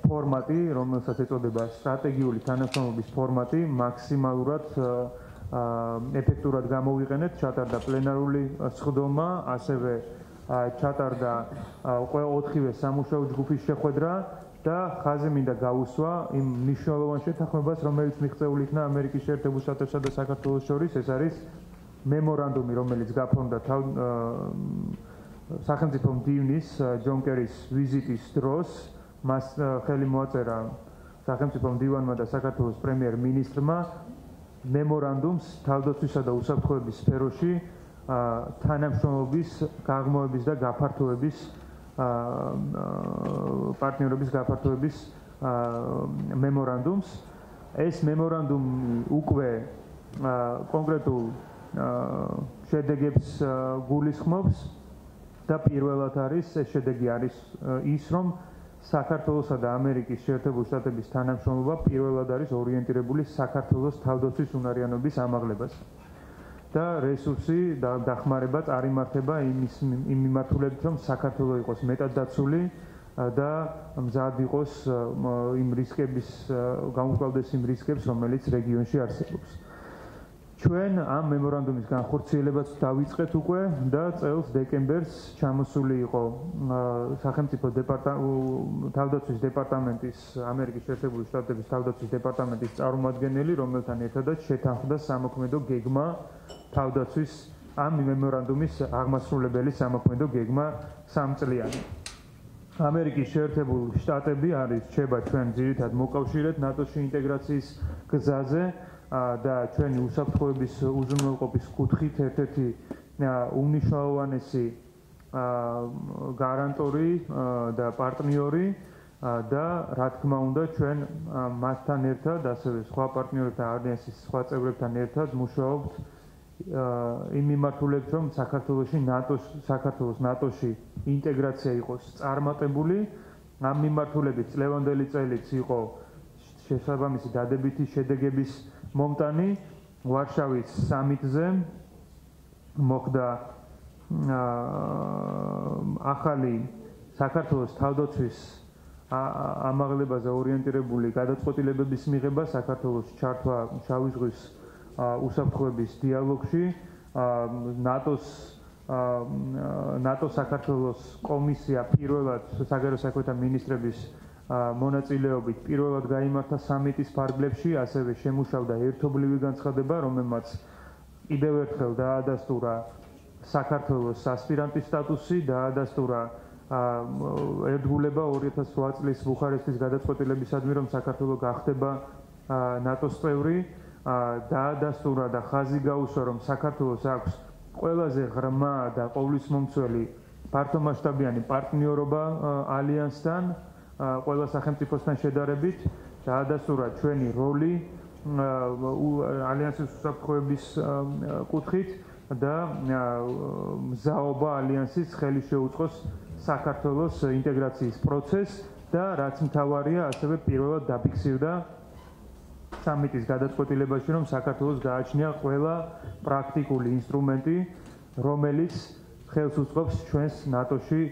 Speaker 1: ფორმატი, რომელსაც ეწოდება სტრატეგიული თანამშრომლობის ფორმატი, მაქსიმალურად ეფექტურად გამოვიყენეთ. ჩატარდა პლენარული სხდომა, ასევე ჩატარდა ყველა 4-ვე სამუშაო ჯგუფის შეხვედრა და ხაზი მინდა გაუსვა იმ მნიშვნელოვან შეთანხმებას, რომელიც მიღწეული იქნა ამერიკის შეერთებულ შტატებსა და საქართველოს შორის. ეს არის მემორანდუმი, რომელიც გაფორმდა სახელმწიფო მდივნის ჯონ კერის ვიზიტის დროს. მას ხელი მოაწერა სახელმწიფო მდივანმა და საქართველოს პრემიერ-მინისტრმა მემორანდუმს თავდაცვისა და უსაფრთხოების სფეროში თანამშრომლობის, გაღრმავების და გაფართოების პარტნიორების გაფართოების მემორანდუმს. ეს მემორანდუმი უკვე კონკრეტულ შედეგებს გულისხმობს და პირველად არის ეს შედეგი არის ის, რომ საქართველოსა და ამერიკის შეერთებული შტატების თანამშრომლობა პირველად არის ორიენტირებული საქართველოს თავდაცვის უნარიანობის ამაღლებაზე. და რესურსი და დახმარება წარიმართება იმ მიმართულებით, რომ საქართველო იყოს მეტად დაცული და მზად იყოს იმ რისკების გამოკლავდეს იმ რისკებს, რომელიც რეგიონში არსებობს. ჩვენ ამ მემორანდუმის განხორციელებაც დავიწყეთ უკვე და წელს დეკემბერს ჩამოსული იყო სახელმწიფო თავდაცვის დეპარტამენტის ამერიკის შეერთებული შტატების თავდაცვის დეპარტამენტის წარმომადგენელი, რომელთან ერთადაც შეთანხმდა სამოქმედო გეგმა თავდაცვის ამ მემორანდუმის აღმასრულებელი სამოქმედო გეგმა 3 წლიანი. ამერიკის შეერთებული შტატები არის რჩება ჩვენ ძირითად მოკავშირედ ნატოში ინტეგრაციის გზაზე და ჩვენი უსაფრთხოების უზრუნველყოფის კუთხით ერთ-ერთი უმნიშვნელოვანესი გარანტორი და პარტნიორი და რა თქმა უნდა ჩვენ მასთან ერთად ასევე სხვა პარტნიორებთან ალიანსის სხვა წევრებთან ერთად მუშაობთ იმ მიმართულებით, რომ საქართველოს ნატოში ინტეგრაცია იყოს წარმატებული. ამ მიმართულებით წლევანდელი წელიც იყო შესაბამისი დადებითი შედეგების მომტანი. ვარშავის სამიტზე მოხდა ახალი საქართველოს თავდაცვის ამაღლებაზე ორიენტირებული გადაწყვეტილებების მიღება, საქართველოს ჩართვა შავი ზღვის უსაფრთხოების დიალოგში, ნატო საქართველოს კომისია პირველად საგარეო საქმეთა მინისტრების მონაწილეობით პირველად გაიმართა სამიტის ფარგლებში, ასევე შემუშავდა ერთობლივი განცხადება, რომელმაც კიდევ ერთხელ დაადასტურა საქართველოს ასპირანტის სტატუსი, დაადასტურა ერთგულება 2008 წლის ბუხარესტის გადაწყვეტილებისადმი, რომ საქართველო გახდება ნატოს წევრი. დაადასტურა და ხაზი გაუსვა, რომ საქართველოს აქვს ყველაზე ღრმა და ყოვლისმომცველი ფართომასშტაბიანი პარტნიორობა ალიანსთან, ყველა სახელმწიფოსთან შედარებით. დაადასტურა ჩვენი როლი ალიანსის უსაფრთხოების კუთხით და მზაობა ალიანსის ხელი შეუწყოს საქართველოს ინტეგრაციის პროცესს და რაც მთავარია, ასევე პირველად დაფიქსირდა სამიტის გადაწყვეტილებაში, რომ საქართველოს გააჩნია ყველა პრაქტიკული ინსტრუმენტი, რომელიც ხელს უწყობს ჩვენს ნატოში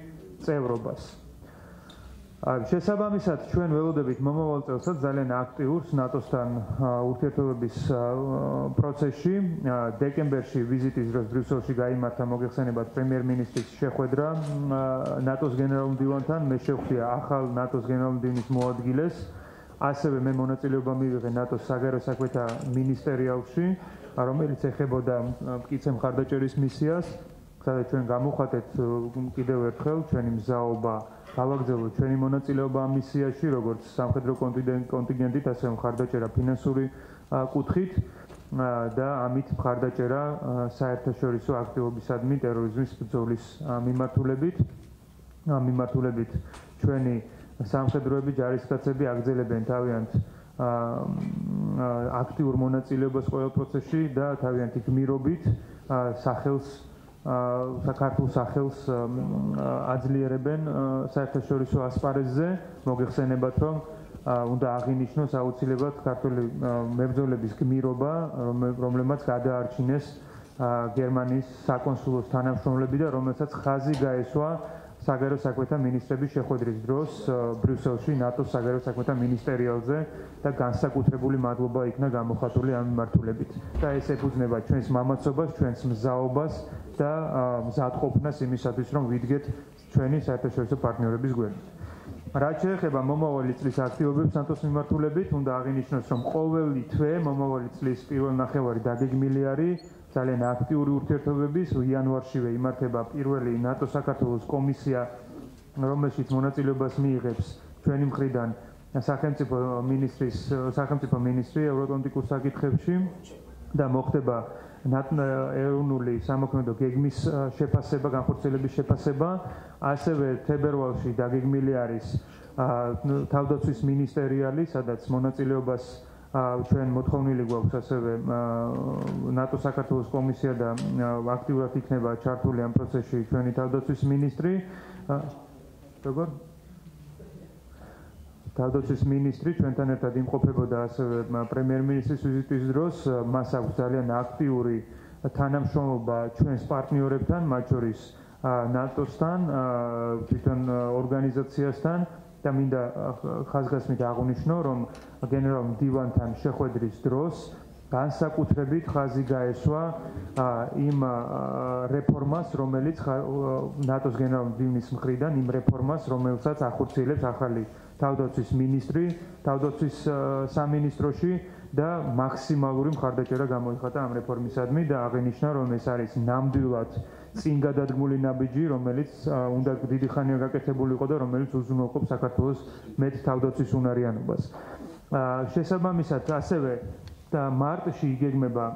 Speaker 1: წევრობას. შესაბამისად, ჩვენ ველოდებით მომავალ წელსაც ძალიან აქტიურს ნატოსთან ურთიერთობების პროცესში. დეკემბერში ვიზიტის დროს ბრიუსელში გაიმართა მოგეხსენებათ პრემიერ-მინისტრის შეხვედრა ნატოს გენერალურ მდივანთან. მე შევხვდია ახალ ნატოს გენერალურ მდივნის მოადგილეს. ასევე მე მონაწილეობა მივიღე ნატოს საგარეო საქმეთა მინისტერიალში, რომელიც ეხებოდა მტკიცე მხარდაჭერის მისიას, სადაც ჩვენ გამოვხატეთ კიდევ ერთხელ ჩვენი მზაობა გავაგრძელოთ ჩვენი მონაწილეობა ამ მისიაში, როგორც სამხედრო კონტინგენტით, ასევე მხარდაჭერა ფინანსური კუთხით და ამით მხარდაჭერა საერთაშორისო აქტივობისადმი ტერორიზმის ბრძოლის მიმართულებით. ამ მიმართულებით ჩვენი სამხედროები, ჯარისკაცები აგრძელებენ თავიანთ აქტიურ მონაწილეობას ყველა პროცესში და თავიანთი გმირობით საქართველოს სახელს აძლიერებენ საერთაშორისო ასპარეზზე. მოგეხსენებათ, რომ უნდა აღინიშნოს აუცილებლად ქართული მებრძოლების გმირობა, რომლებმაც გადაარჩინეს გერმანიის საკონსულოს თანამშრომლები და რომელსაც ხაზი გაესვა საგარეო საქმეთა მინისტრების შეხვედრის დროს ბრიუსელში ნატოს საგარეო საქმეთა მინისტერიალზე და განსაკუთრებული მადლობა იქნა გამოხატული ამ მიმართულებით. და ეს ეფუძნება ჩვენს მამაცობას, ჩვენს მზაობას და მზადყოფნას იმისათვის, რომ ვიდგეთ ჩვენი საერთაშორისო პარტნიორების გვერდით. რაც შეეხება მომავალი წლის აქტივობებს ნატოს მიმართულებით, უნდა აღინიშნოს, რომ ყოველი თვე მომავალი წლის პირველ ნახევარი დაგეგმილი არის ძალიან აქტიური ურთიერთობების. იანვარშივე იმართება პირველი ნატო-საქართველოს კომისია, რომელშიც მონაწილეობას მიიღებს ჩვენი მხრიდან სახელმწიფო მინისტრი ევროატლანტიკურ საკითხებში და მოხდება ეროვნული სამოქმედო გეგმის შეფასება, განხორციელების შეფასება. ასევე თებერვალში დაგეგმილი არის თავდაცვის მინისტერიალი, სადაც მონაწილეობას ჩვენ მოთხოვნილი გვაქვს ასევე ნატო საქართველოს კომისია და აქტიურად იქნება ჩართული ამ პროცესში ჩვენი თავდაცვის მინისტრი. როგორ? თავდაცვის მინისტრი ჩვენთან ერთად იმყოფებოდა ასევე პრემიერ-მინისტრის ვიზიტის დროს. მას აქვს ძალიან აქტიური თანამშრომლობა ჩვენს პარტნიორებთან, მათ შორის ნატოსთან, თვითონ ორგანიზაციასთან და მინდა ხაზგასმით აღვნიშნო, რომ გენერალ მდივანთან შეხვედრის დროს განსაკუთრებით ხაზი გაესვა იმ რეფორმას, რომელიც ნატოს გენერალ მდივნის მხრიდან იმ რეფორმას, რომელსაც ახორციელებს ახალი თავდაცვის მინისტრი თავდაცვის სამინისტროში და მაქსიმალური მხარდაჭერა გამოიხატა ამ რეფორმისადმი და აღინიშნა, რომ ეს არის ნამდვილად წინ გადადგმული ნაბიჯი, რომელიც უნდა დიდი ხანია გაკეთებული იყო და რომელიც უზრუნველყოფს საქართველოს მეტ თავდაცვის უნარიანობას. შესაბამისად, ასევე მარტში იგეგმება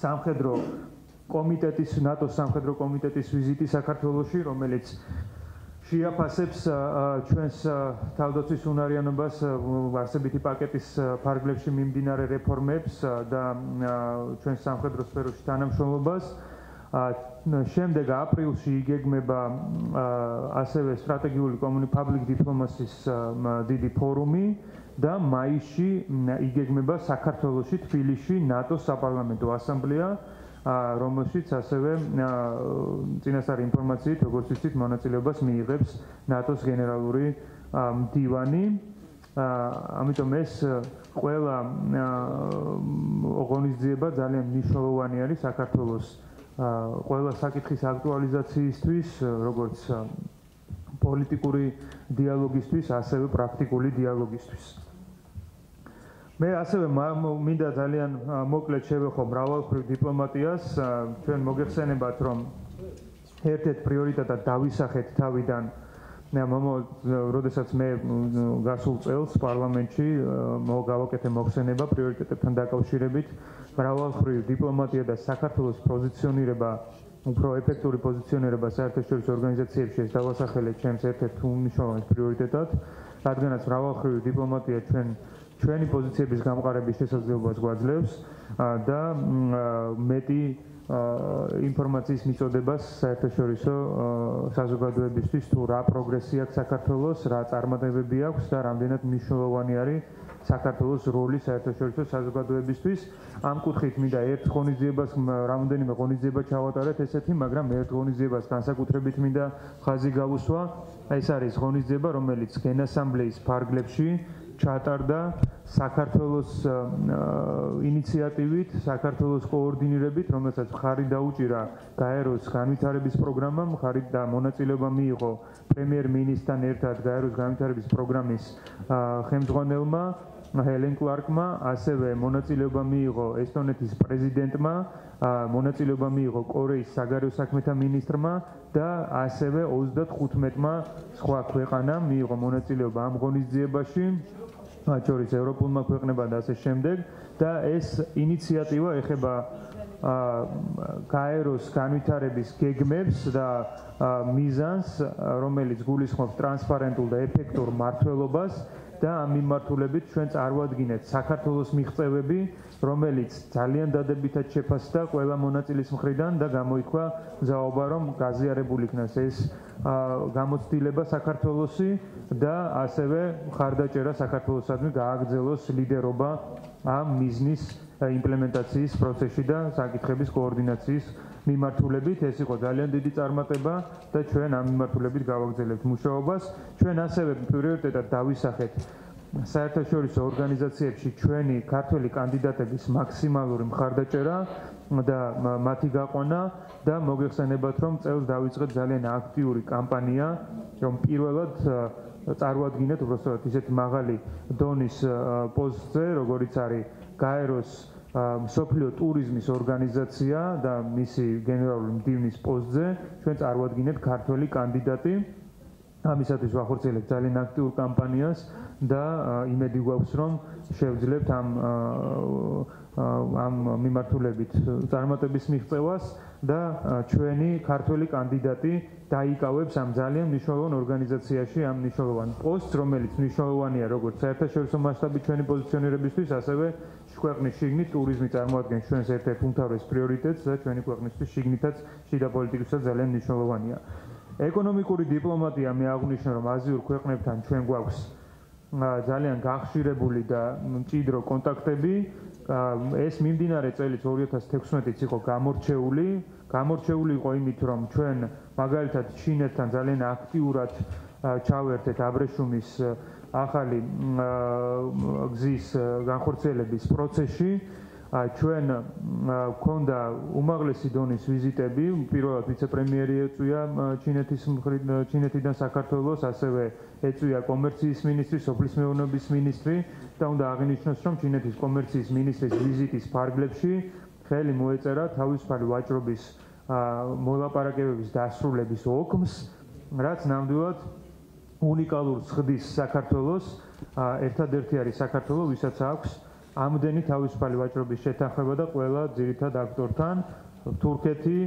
Speaker 1: სამხედრო კომიტეტის ნატოს სამხედრო კომიტეტის ვიზიტი საქართველოში, რომელიც შეაფასებს ჩვენს თავდაცვის უნარიანობას არსებითი პაკეტის ფარგლებში მიმდინარე რეფორმებს და ჩვენს სამხედრო სფეროში თანამშრომლობას. შემდეგ აპრილში იგეგმება ასევე სტრატეგიული public diplomacy-ის დიდი ფორუმი და მაისში იგეგმება საქართველოში თბილისში ნატოს საპარლამენტო ასამბლეა, რომელშიც ასევე წინასწარი ინფორმაციით, როგორც ვიცით, მონაწილეობას მიიღებს ნატოს გენერალური მდივანი. ამიტომ ეს ყველა ღონისძიება ძალიან მნიშვნელოვანი არის საქართველოს ყველა საკითხის აქტუალიზაციისთვის, როგორც პოლიტიკური დიალოგისთვის, ასევე პრაქტიკული დიალოგისთვის. მე ასევე მინდა ძალიან მოკლედ შევეხო მრავალმხრივ დიპლომატიას. ჩვენ მოგეხსენებათ, რომ ერთ-ერთ პრიორიტეტად დავისახეთ თავიდან, როდესაც მე გასულ წელს პარლამენტში გავაკეთე მოხსენება პრიორიტეტებთან დაკავშირებით, მრავალმხრივ დიპლომატია და საქართველოს პოზიციონირება, უფრო ეფექტური პოზიციონირება საერთაშორისო ორგანიზაციებში ეს დავასახელე ჩემს ერთ-ერთ უმნიშვნელოვანეს პრიორიტეტად, რადგანაც მრავალმხრივ დიპლომატია ჩვენი პოზიციების გამყარების შესაძლებლობას გვაძლევს და მეტი ინფორმაციის მიწოდებას საერთაშორისო საზოგადოებისთვის თუ რა პროგრესი აქვს საქართველოს, რა წარმატებები აქვს და რამდენად მნიშვნელოვანი არის საქართველოს როლი საერთაშორისო საზოგადოებისთვის. ამ კუთხით მინდა ერთ ღონისძიებას, რამდენიმე ღონისძიება ჩავატარეთ ესეთი, მაგრამ ერთ ღონისძიებას განსაკუთრებით მინდა ხაზი გავუსვა. ეს არის ღონისძიება, რომელიც გენასამბლეის ფარგლებში ჩატარდა საქართველოს ინიციატივით, საქართველოს კოორდინირებით, რომელსაც მხარი დაუჭირა გაეროს განვითარების პროგრამამ, მხარი და მონაწილეობა მიიღო პრემიერ-მინისტრთან ერთად გაეროს განვითარების პროგრამის ხელმძღვანელმა ჰელენ კლარკმა, ასევე მონაწილეობა მიიღო ესტონეთის პრეზიდენტმა, მონაწილეობა მიიღო კორეის საგარეო საქმეთა მინისტრმა და ასევე 35-მა სხვა ქვეყანამ მიიღო მონაწილეობა ამ ღონისძიებაში, მათ შორის ევროპულმა ქვეყნებმა და ასე შემდეგ და ეს ინიციატივა ეხება გაეროს განვითარების გეგმებს და მიზანს, რომელიც გულისხმობს ტრანსპარენტულ და ეფექტურ მმართველობას და ამ მიმართულებით ჩვენ წარვადგინეთ საქართველოს მიღწევები, რომელიც ძალიან დადებითად შეფასდა ყველა მონაწილის მხრიდან და გამოიქვა მზაობა, რომ გაზიარებული იქნას ეს გამოცდილება საქართველოსი და ასევე მხარდაჭერა საქართველოსადმი გააგრძელოს ლიდერობა ამ მიზნის იმპლემენტაციის პროცესში და საკითხების კოორდინაციის მიმართულებით. ეს იყო ძალიან დიდი წარმატება და ჩვენ ამ მიმართულებით გავაგრძელებთ მუშაობას. ჩვენ ასევე პრიორიტეტად დავისახეთ საერთაშორისო ორგანიზაციებში ჩვენი ქართველი კანდიდატების მაქსიმალური მხარდაჭერა და მათი გაყვანა და მოგეხსენებათ, რომ წელს დავიწყეთ ძალიან აქტიური კამპანია, რომ პირველად წარვადგინეთ უბრალოდ ისეთი მაღალი დონის პოსტზე, როგორიც არის გაეროს მსოფლიო ტურიზმის ორგანიზაცია და მისი გენერალური მდივნის პოსტზე ჩვენ წარვადგინეთ ქართველი კანდიდატი. ამისათვის ვახორციელებთ ძალიან აქტიურ კამპანიას და იმედი გვაქვს, რომ შევძლებთ ამ მიმართულებით წარმატების მიღწევას და ჩვენი ქართველი კანდიდატი დაიკავებს ამ ძალიან მნიშვნელოვან ორგანიზაციაში ამ მნიშვნელოვან პოსტს, რომელიც მნიშვნელოვანია როგორც საერთაშორისო მასშტაბით ჩვენი პოზიციონირებისთვის, ასევე ქვეყნის შიგნით ტურიზმი წარმოადგენს ჩვენს ერთ-ერთ უმთავრეს პრიორიტეტს და ჩვენი ქვეყნისთვის შიგნითაც შიდა პოლიტიკასაც ძალიან მნიშვნელოვანია. ეკონომიკური დიპლომატია მე აღვნიშნე, რომ აზიურ ქვეყნებთან ჩვენ გვაქვს ძალიან გახშირებული და მჭიდრო კონტაქტები. ეს მიმდინარე წელიც 2016-იც იყო გამორჩეული იყო იმით, რომ ჩვენ მაგალითად ჩინეთთან ძალიან აქტიურად ჩავერთეთ აბრეშუმის ახალი გზის განხორციელების პროცესში. ჩვენ გვქონდა უმაღლესი დონის ვიზიტები, პირველად ვიცე-პრემიერი ეწვია ჩინეთიდან საქართველოს, ასევე ეწვია კომერციის მინისტრი, სოფლის მეურნეობის მინისტრი და უნდა აღინიშნოს, რომ ჩინეთის კომერციის მინისტრის ვიზიტის ფარგლებში ხელი მოეწერა თავისუფალი ვაჭრობის მოლაპარაკებების დასრულების ოქმს, რაც ნამდვილად უნიკალურს ხდის საქართველოს, ერთადერთი არის საქართველო, ვისაც აქვს ამდენი თავისუფალი ვაჭრობის შეთანხმება და ყველა ძირითად აქტორთან, თურქეთი,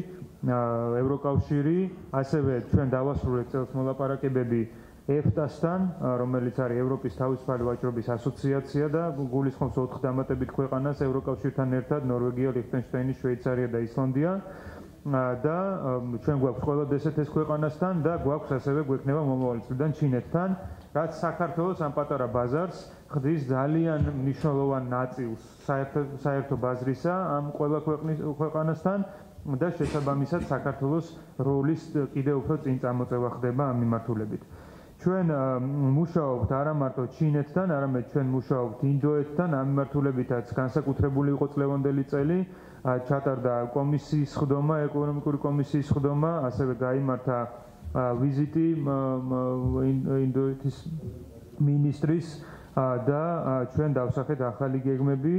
Speaker 1: ევროკავშირი, ასევე ჩვენ დავასრულეთ წელს მოლაპარაკებები EFTA-სთან, რომელიც არის ევროპის თავისუფალი ვაჭრობის ასოციაცია და გულისხმობს 4 დამატებით ქვეყანას ევროკავშირთან ერთად, ნორვეგია, ლიხტენშტაინი, შვეიცარია და ისლანდია. და ჩვენ გვაქვს ყველა ესეთ ქვეყანასთან და გვაქვს ასევე გვექნება მომავალი წლიდან ჩინეთთან, რაც საქართველოს ამ პატარა ბაზარს ხდის ძალიან მნიშვნელოვან ნაწილს საერთო ბაზრისა ამ ყველა ქვეყანასთან და შესაბამისად საქართველოს როლის კიდევ უფრო წინ წამოწევა ხდება ამ მიმართულებით. ჩვენ მუშაობთ არა მარტო ჩინეთთან, არამედ ჩვენ მუშაობთ ინდოეთთან, ამ მიმართულებითაც განსაკუთრებული იყო წლევანდელი წელი. ჩატარდა კომისიის ხდომა, ეკონომიკური კომისიის ხდომა, ასევე გაიმართა ვიზიტი ინდოეთის მინისტრის და ჩვენ დავსახეთ ახალი გეგმები,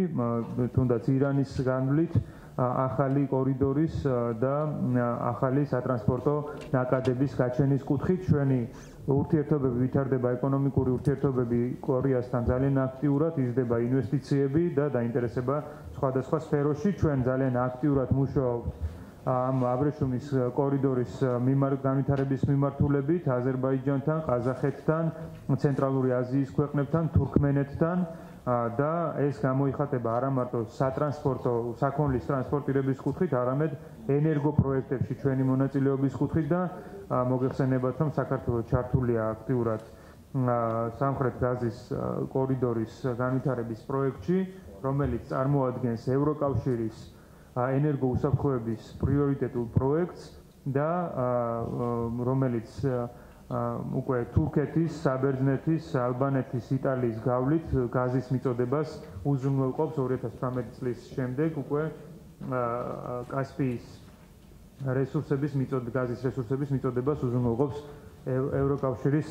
Speaker 1: თუნდაც ირანის განვლით, ახალი კორიდორის და ახალი სატრანსპორტო ნაკადების გაჩენის კუთხით. ჩვენი ურთიერთობები ვითარდება, ეკონომიკური ურთიერთობები კორეასთან ძალიან აქტიურად, იზრდება ინვესტიციები და დაინტერესება სხვადასხვა სფეროში. ჩვენ ძალიან აქტიურად მუშაობთ ამ აბრეშუმის კორიდორის განვითარების მიმართულებით აზერბაიჯანთან, ყაზახეთთან, ცენტრალური აზიის ქვეყნებთან, თურქმენეთთან და ეს გამოიხატება არა მარტო სატრანსპორტო, საქონლის ტრანსპორტირების კუთხით, არამედ ენერგოპროექტებში ჩვენი მონაწილეობის კუთხით და მოგეხსენებათ, რომ საქართველოს ჩართულია აქტიურად სამხრეთ გაზის კორიდორის განვითარების პროექტში, რომელიც წარმოადგენს ევროკავშირის ენერგოუსაფრთხოების პრიორიტეტულ პროექტს და რომელიც უკვე თურქეთის, საბერძნეთის, ალბანეთის, იტალიის გავლით გაზის მიწოდებას უზრუნველყოფს 2018 წლის შემდეგ უკვე კასპიის გაზის რესურსების მიწოდებას უზრუნველყოფს ევროკავშირის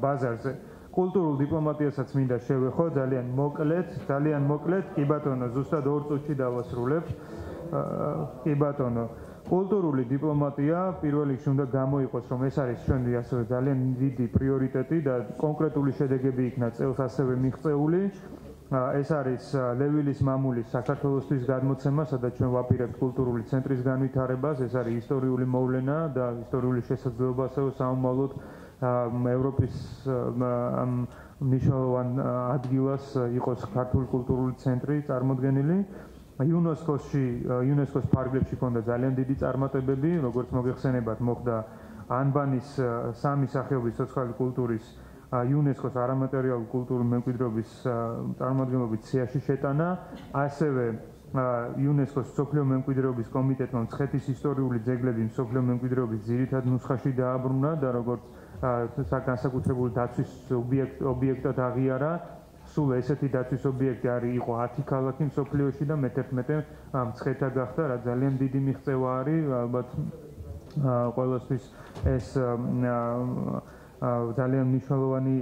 Speaker 1: ბაზარზე. კულტურულ დიპლომატიასაც მინდა შევეხო ძალიან მოკლედ, კი ბატონო, ზუსტად 2 წუთში დავასრულებ. კი ბატონო, კულტურული დიპლომატია პირველ რიგში უნდა გამოიყოს, რომ ეს არის ჩვენი ასევე ძალიან დიდი პრიორიტეტი და კონკრეტული შედეგები იქნა წელს ასევე მიღწეული. ეს არის ლევილის მამულის საქართველოსთვის გადმოცემა, სადაც ჩვენ ვაპირებთ კულტურული ცენტრის განვითარებას. ეს არის ისტორიული მოვლენა და ისტორიული შესაძლებლობა ასევე სამომავლოდ ევროპის მნიშვნელოვან ადგილას იყოს ქართული კულტურული ცენტრი წარმოდგენილი. იუნესკოს ფარგლებში ჰქონდა ძალიან დიდი წარმატებები, როგორც მოგეხსენებათ, მოხდა ანბანის სამი სახეობის ცოცხალი კულტურის იუნესკოს არამატერიალური კულტურული მემკვიდრეობის წარმოადგენლობით სიაში შეტანა, ასევე იუნესკოს მსოფლიო მემკვიდრეობის კომიტეტმა მცხეთის ისტორიული ძეგლები მსოფლიო მემკვიდრეობის ძირითად ნუსხაში დააბრუნა და როგორც განსაკუთრებული დაცვის ობიექტად აღიარა. სულ ესეთი დაცვის ობიექტი იყო 10 ქალაქი მსოფლიოში და მე-11 მცხეთა გახდა, რაც ძალიან დიდი მიღწევა არის, ალბათ ყველასთვის ეს ძალიან მნიშვნელოვანი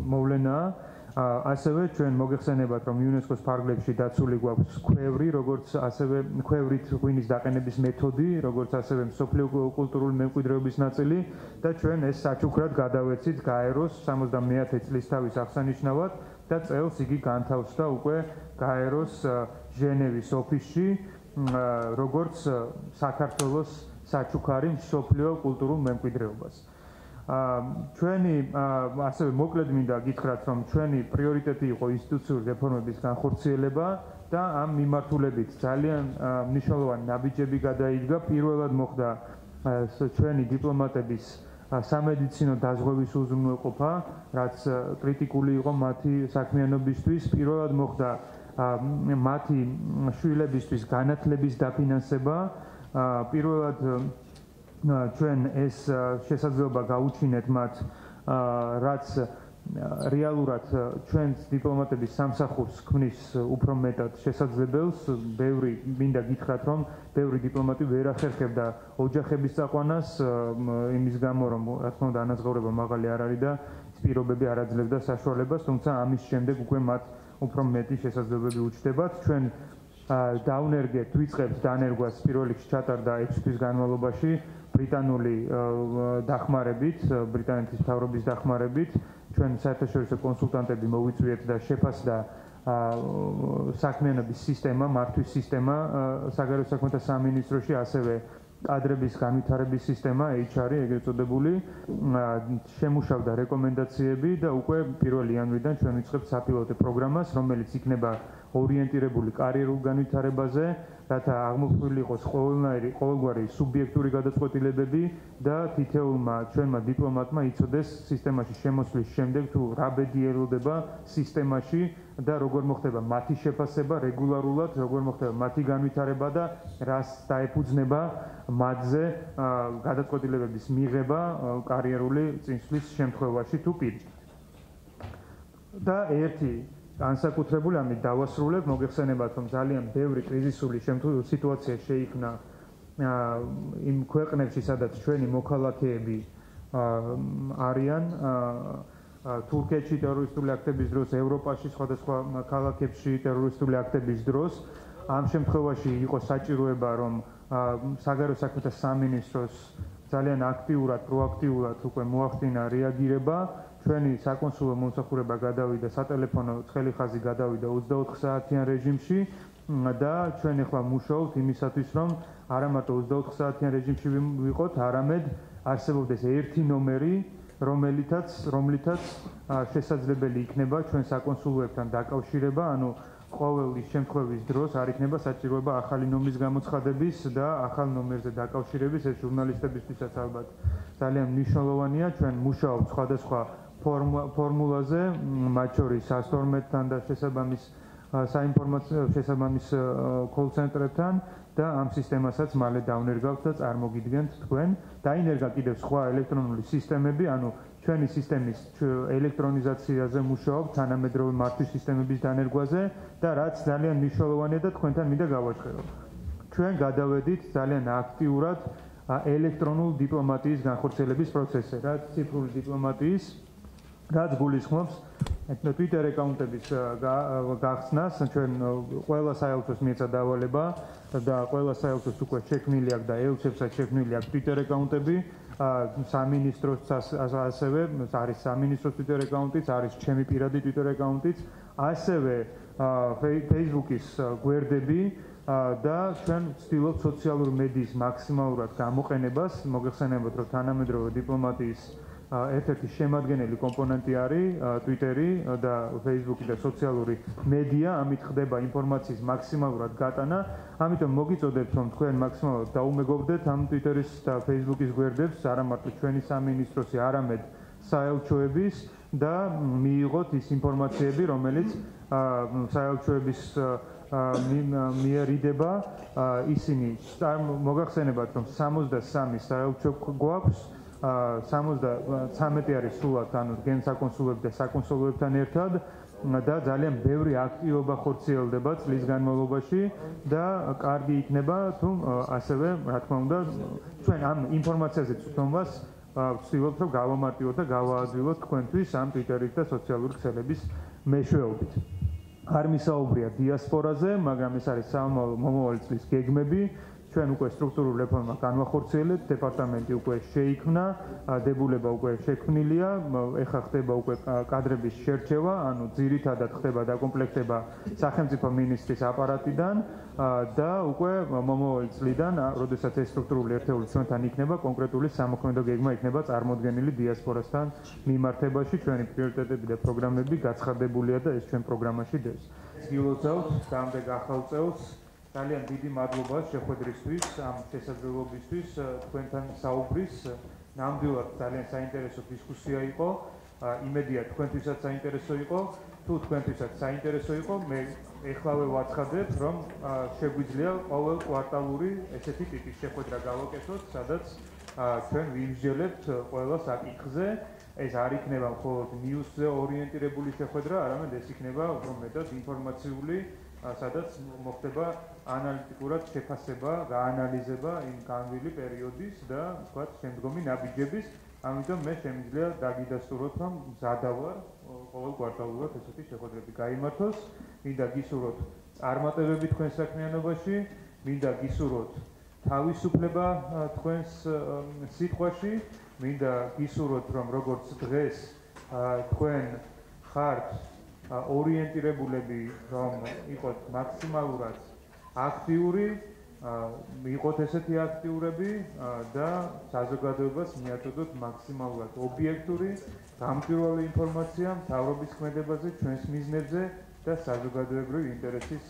Speaker 1: მოვლენაა. ასევე ჩვენ მოგეხსენებათ, რომ იუნესკოს ფარგლებში დაცული გვაქვს ქვევრი, როგორც ასევე ქვევრით ღვინის დაყენების მეთოდი, როგორც ასევე მსოფლიო კულტურული მემკვიდრეობის ნაწილი და ჩვენ ეს საჩუქრად გადავეცით გაეროს 70-ე წლის თავის აღსანიშნავად და წელს იგი განთავსდა უკვე გაეროს ჟენევის ოფისში როგორც საქართველოს საჩუქარი მსოფლიო კულტურულ მემკვიდრეობას. ჩვენი ასევე მოკლედ მინდა გითხრათ, რომ ჩვენი პრიორიტეტი იყო ინსტიტუციური რეფორმების განხორციელება და ამ მიმართულებით ძალიან მნიშვნელოვანი ნაბიჯები გადაიდგა. პირველად მოხდა ჩვენი დიპლომატების სამედიცინო დაზღვევის უზრუნველყოფა, რაც კრიტიკული იყო მათი საქმიანობისთვის. პირველად მოხდა მათი შვილებისთვის განათლების დაფინანსება. პირველად ჩვენ ეს შესაძლებლობა გაუჩინეთ მათ, რაც რეალურად ჩვენს დიპლომატების სამსახურს ქმნის უფრო მეტად შესაძლებელს. ბევრი მინდა გითხრათ, რომ ბევრი დიპლომატი ვერ ახერხებდა ოჯახების წაყვანას იმის გამო, რომ რა თქმა უნდა ანაზღაურება მაღალი არ არის და პირობები არ აძლევდა საშუალებას, თუმცა ამის შემდეგ უკვე მათ უფრო მეტი შესაძლებლობები უჩნდებათ. ჩვენ დავნერგეთ, ვიწყებთ დანერგვას პირველ რიგში ჩატარდა 6 თვის განმავლობაში ბრიტანული დახმარებით, ბრიტანეთის მთავრობის დახმარებით. ჩვენ საერთაშორისო კონსულტანტები მოვიწვიეთ და შეფასდა საქმიანობის სისტემა, მართვის სისტემა საგარეო საქმეთა სამინისტროში, ასევე კადრების განვითარების სისტემა, HR-ი ეგრეთ წოდებული, შემუშავდა რეკომენდაციები და უკვე 1 იანვრიდან ჩვენ ვიწყებთ საპილოტო პროგრამას, რომელიც იქნება ორიენტირებული კარიერულ განვითარებაზე, რათა აღმოფხვრილი იყოს ყოველგვარი სუბიექტური გადაწყვეტილებები და თითოეულმა ჩვენმა დიპლომატმა იცოდეს სისტემაში შემოსვლის შემდეგ თუ რა ბედი ელოდება სისტემაში და როგორ მოხდება მათი შეფასება რეგულარულად, როგორ მოხდება მათი განვითარება და რას დაეფუძნება მათზე გადაწყვეტილებების მიღება კარიერული წინსვლის შემთხვევაში თუ პირიქით. და ერთი განსაკუთრებული ამით დავასრულებ, მოგეხსენებათ, რომ ძალიან ბევრი კრიზისული სიტუაცია შეიქმნა იმ ქვეყნებში, სადაც ჩვენი მოქალაქეები არიან, თურქეთში ტერორისტული აქტების დროს, ევროპაში სხვადასხვა ქალაქებში ტერორისტული აქტების დროს. ამ შემთხვევაში იყო საჭიროება, რომ საგარეო საქმეთა სამინისტროს ძალიან აქტიურად, პროაქტიულად უკვე მოახდინა რეაგირება. ჩვენი საკონსულო მომსახურება გადავიდა სატელეფონო ცხელი ხაზი გადავიდა 24 საათიან რეჟიმში და ჩვენ ახლა მუშაობთ იმისათვის, რომ არა მარტო 24 საათიან რეჟიმში ვიყოთ, არამედ არსებობდეს ერთი ნომერი, რომლითაც შესაძლებელი იქნება ჩვენ საკონსულოებთან დაკავშირება, ანუ ყოველი შემთხვევის დროს არ იქნება საჭიროება ახალი ნომრის გამოცხადების და ახალ ნომერზე დაკავშირების. ეს ჟურნალისტებისთვისაც ალბათ ძალიან მნიშვნელოვანია. ჩვენ მუშაობთ სხვადასხვა ფორმულაზე, მათ შორის 112-თან და შესაბამის კოლ-ცენტრებთან და ამ სისტემასაც მალე დავნერგავთ და წარმოგიდგენთ თქვენ. დაინერგა კიდევ სხვა ელექტრონული სისტემები, ანუ ჩვენი სისტემის ელექტრონიზაციაზე მუშაობთ, თანამედროვე მართვის სისტემების დანერგვაზე და რაც ძალიან მნიშვნელოვანია და თქვენთან მინდა გავაჩხერო. ჩვენ გადავედით ძალიან აქტიურად ელექტრონულ დიპლომატიის განხორციელების პროცესზე, რაც ციფრული დიპლომატიის, რაც გულისხმობს Twitter აკაუნტების გახსნას. ჩვენ ყველა საელჩოს მიეცა დავალება და ყველა საელჩოს უკვე შექმნილი აქვს და ელჩებსაც შექმნილი აქვს Twitter აკაუნტები. სამინისტროს ასევე არის სამინისტროს Twitter აკაუნტიც, არის ჩემი პირადი Twitter აკაუნტიც, ასევე Facebook-ის გვერდები და ჩვენ ვცდილობთ სოციალური მედიის მაქსიმალურად გამოყენებას. მოგეხსენებათ, რომ თანამედროვე დიპლომატიის ერთ-ერთი შემადგენელი კომპონენტი არის Twitter-ი და Facebook-ი და სოციალური მედია, ამით ხდება ინფორმაციის მაქსიმალურად გატანა. ამიტომ მოგიწოდებთ, რომ თქვენ მაქსიმალურად დაუმეგობრდეთ ამ Twitter-ის და Facebook-ის გვერდებს, არა მარტო ჩვენი სამინისტროსი, არამედ საელჩოების და მიიღოთ ის ინფორმაციები, რომელიც საელჩოების მიერ იდება. ისინი მოგახსენებათ, რომ 63 საელჩო გვაქვს. 73 არის სულად, ანუ გენსაკონსულოები და საკონსულოებთან ერთად და ძალიან ბევრი აქტივობა ხორციელდება წლის განმავლობაში და კარგი იქნება თუ ასევე, რა თქმა უნდა, ჩვენ ამ ინფორმაციაზე წვდომას ვცდილობთ, რომ გავამარტივოთ და გავაადვილოთ თქვენთვის ამ Twitter-ის და სოციალური ქსელების მეშვეობით. არ მისაუბრია დიასპორაზე, მაგრამ ეს არის მომავალი წლის გეგმები. ჩვენ უკვე სტრუქტურულ რეფორმა განვახორციელებთ, დეპარტამენტი უკვე შეიქმნა, დებულება უკვე შექმნილია, ეხლა ხდება უკვე კადრების შერჩევა, ანუ ძირითადად ხდება დაკომპლექტება სახელმწიფო მინისტრის აპარატიდან და უკვე მომავალ წლიდან, როდესაც ეს სტრუქტურული ერთეული ჩვენთან იქნება, კონკრეტული სამოქმედო გეგმა იქნება წარმოდგენილი დიასპორასთან მიმართებაში, ჩვენი პრიორიტეტები და პროგრამები გაცხადებულია და ეს ჩვენ პროგრამაში დევს. გილოცავთ დამდეგ ახალ წელს. ძალიან დიდი მადლობა შეხვედრისთვის, ამ შესაძლებლობისთვის, თქვენთან საუბრის. ნამდვილად ძალიან საინტერესო დისკუსია იყო. იმედია თქვენთვისაც საინტერესო იყო. თუ თქვენთვისაც საინტერესო იყო, მე ეხლავე ვაცხადებ, რომ შეგვიძლია ყოველ კვარტალური ესეთი ტიპის შეხვედრა გავაკეთოთ, სადაც ჩვენ ვიმსჯელებთ ყველა საკითხზე. ეს არ იქნება მხოლოდ ნიუსზე ორიენტირებული შეხვედრა, არამედ ეს იქნება უფრო მეტად ინფორმაციული, სადაც მოხდება ანალიტიკურად შეფასება, გაანალიზება იმ განვლილი პერიოდის და თქვათ შემდგომი ნაბიჯების. ამიტომ მე შემიძლია დაგიდასტუროთ, რომ მზადა ვარ ყოველ კვარტალურად ესეთი შეხვედრები გაიმართოს. მინდა გისურვოთ წარმატებები თქვენ საქმიანობაში, მინდა გისურვოთ თავისუფლება თქვენს სიტყვაში, მინდა გისურვოთ, რომ როგორც დღეს თქვენ ხართ ორიენტირებულები, რომ იყოთ მაქსიმალურად აქტიური, იყოთ ესეთი აქტიურები და საზოგადოებას მიაწოდოთ მაქსიმალურად ობიექტური, გამჭვირვალე ინფორმაცია მთავრობის ქმედებაზე, ჩვენს მიზნებზე და საზოგადოებრივი ინტერესის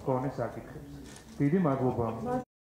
Speaker 1: მქონე საკითხებზე. დიდი მადლობა.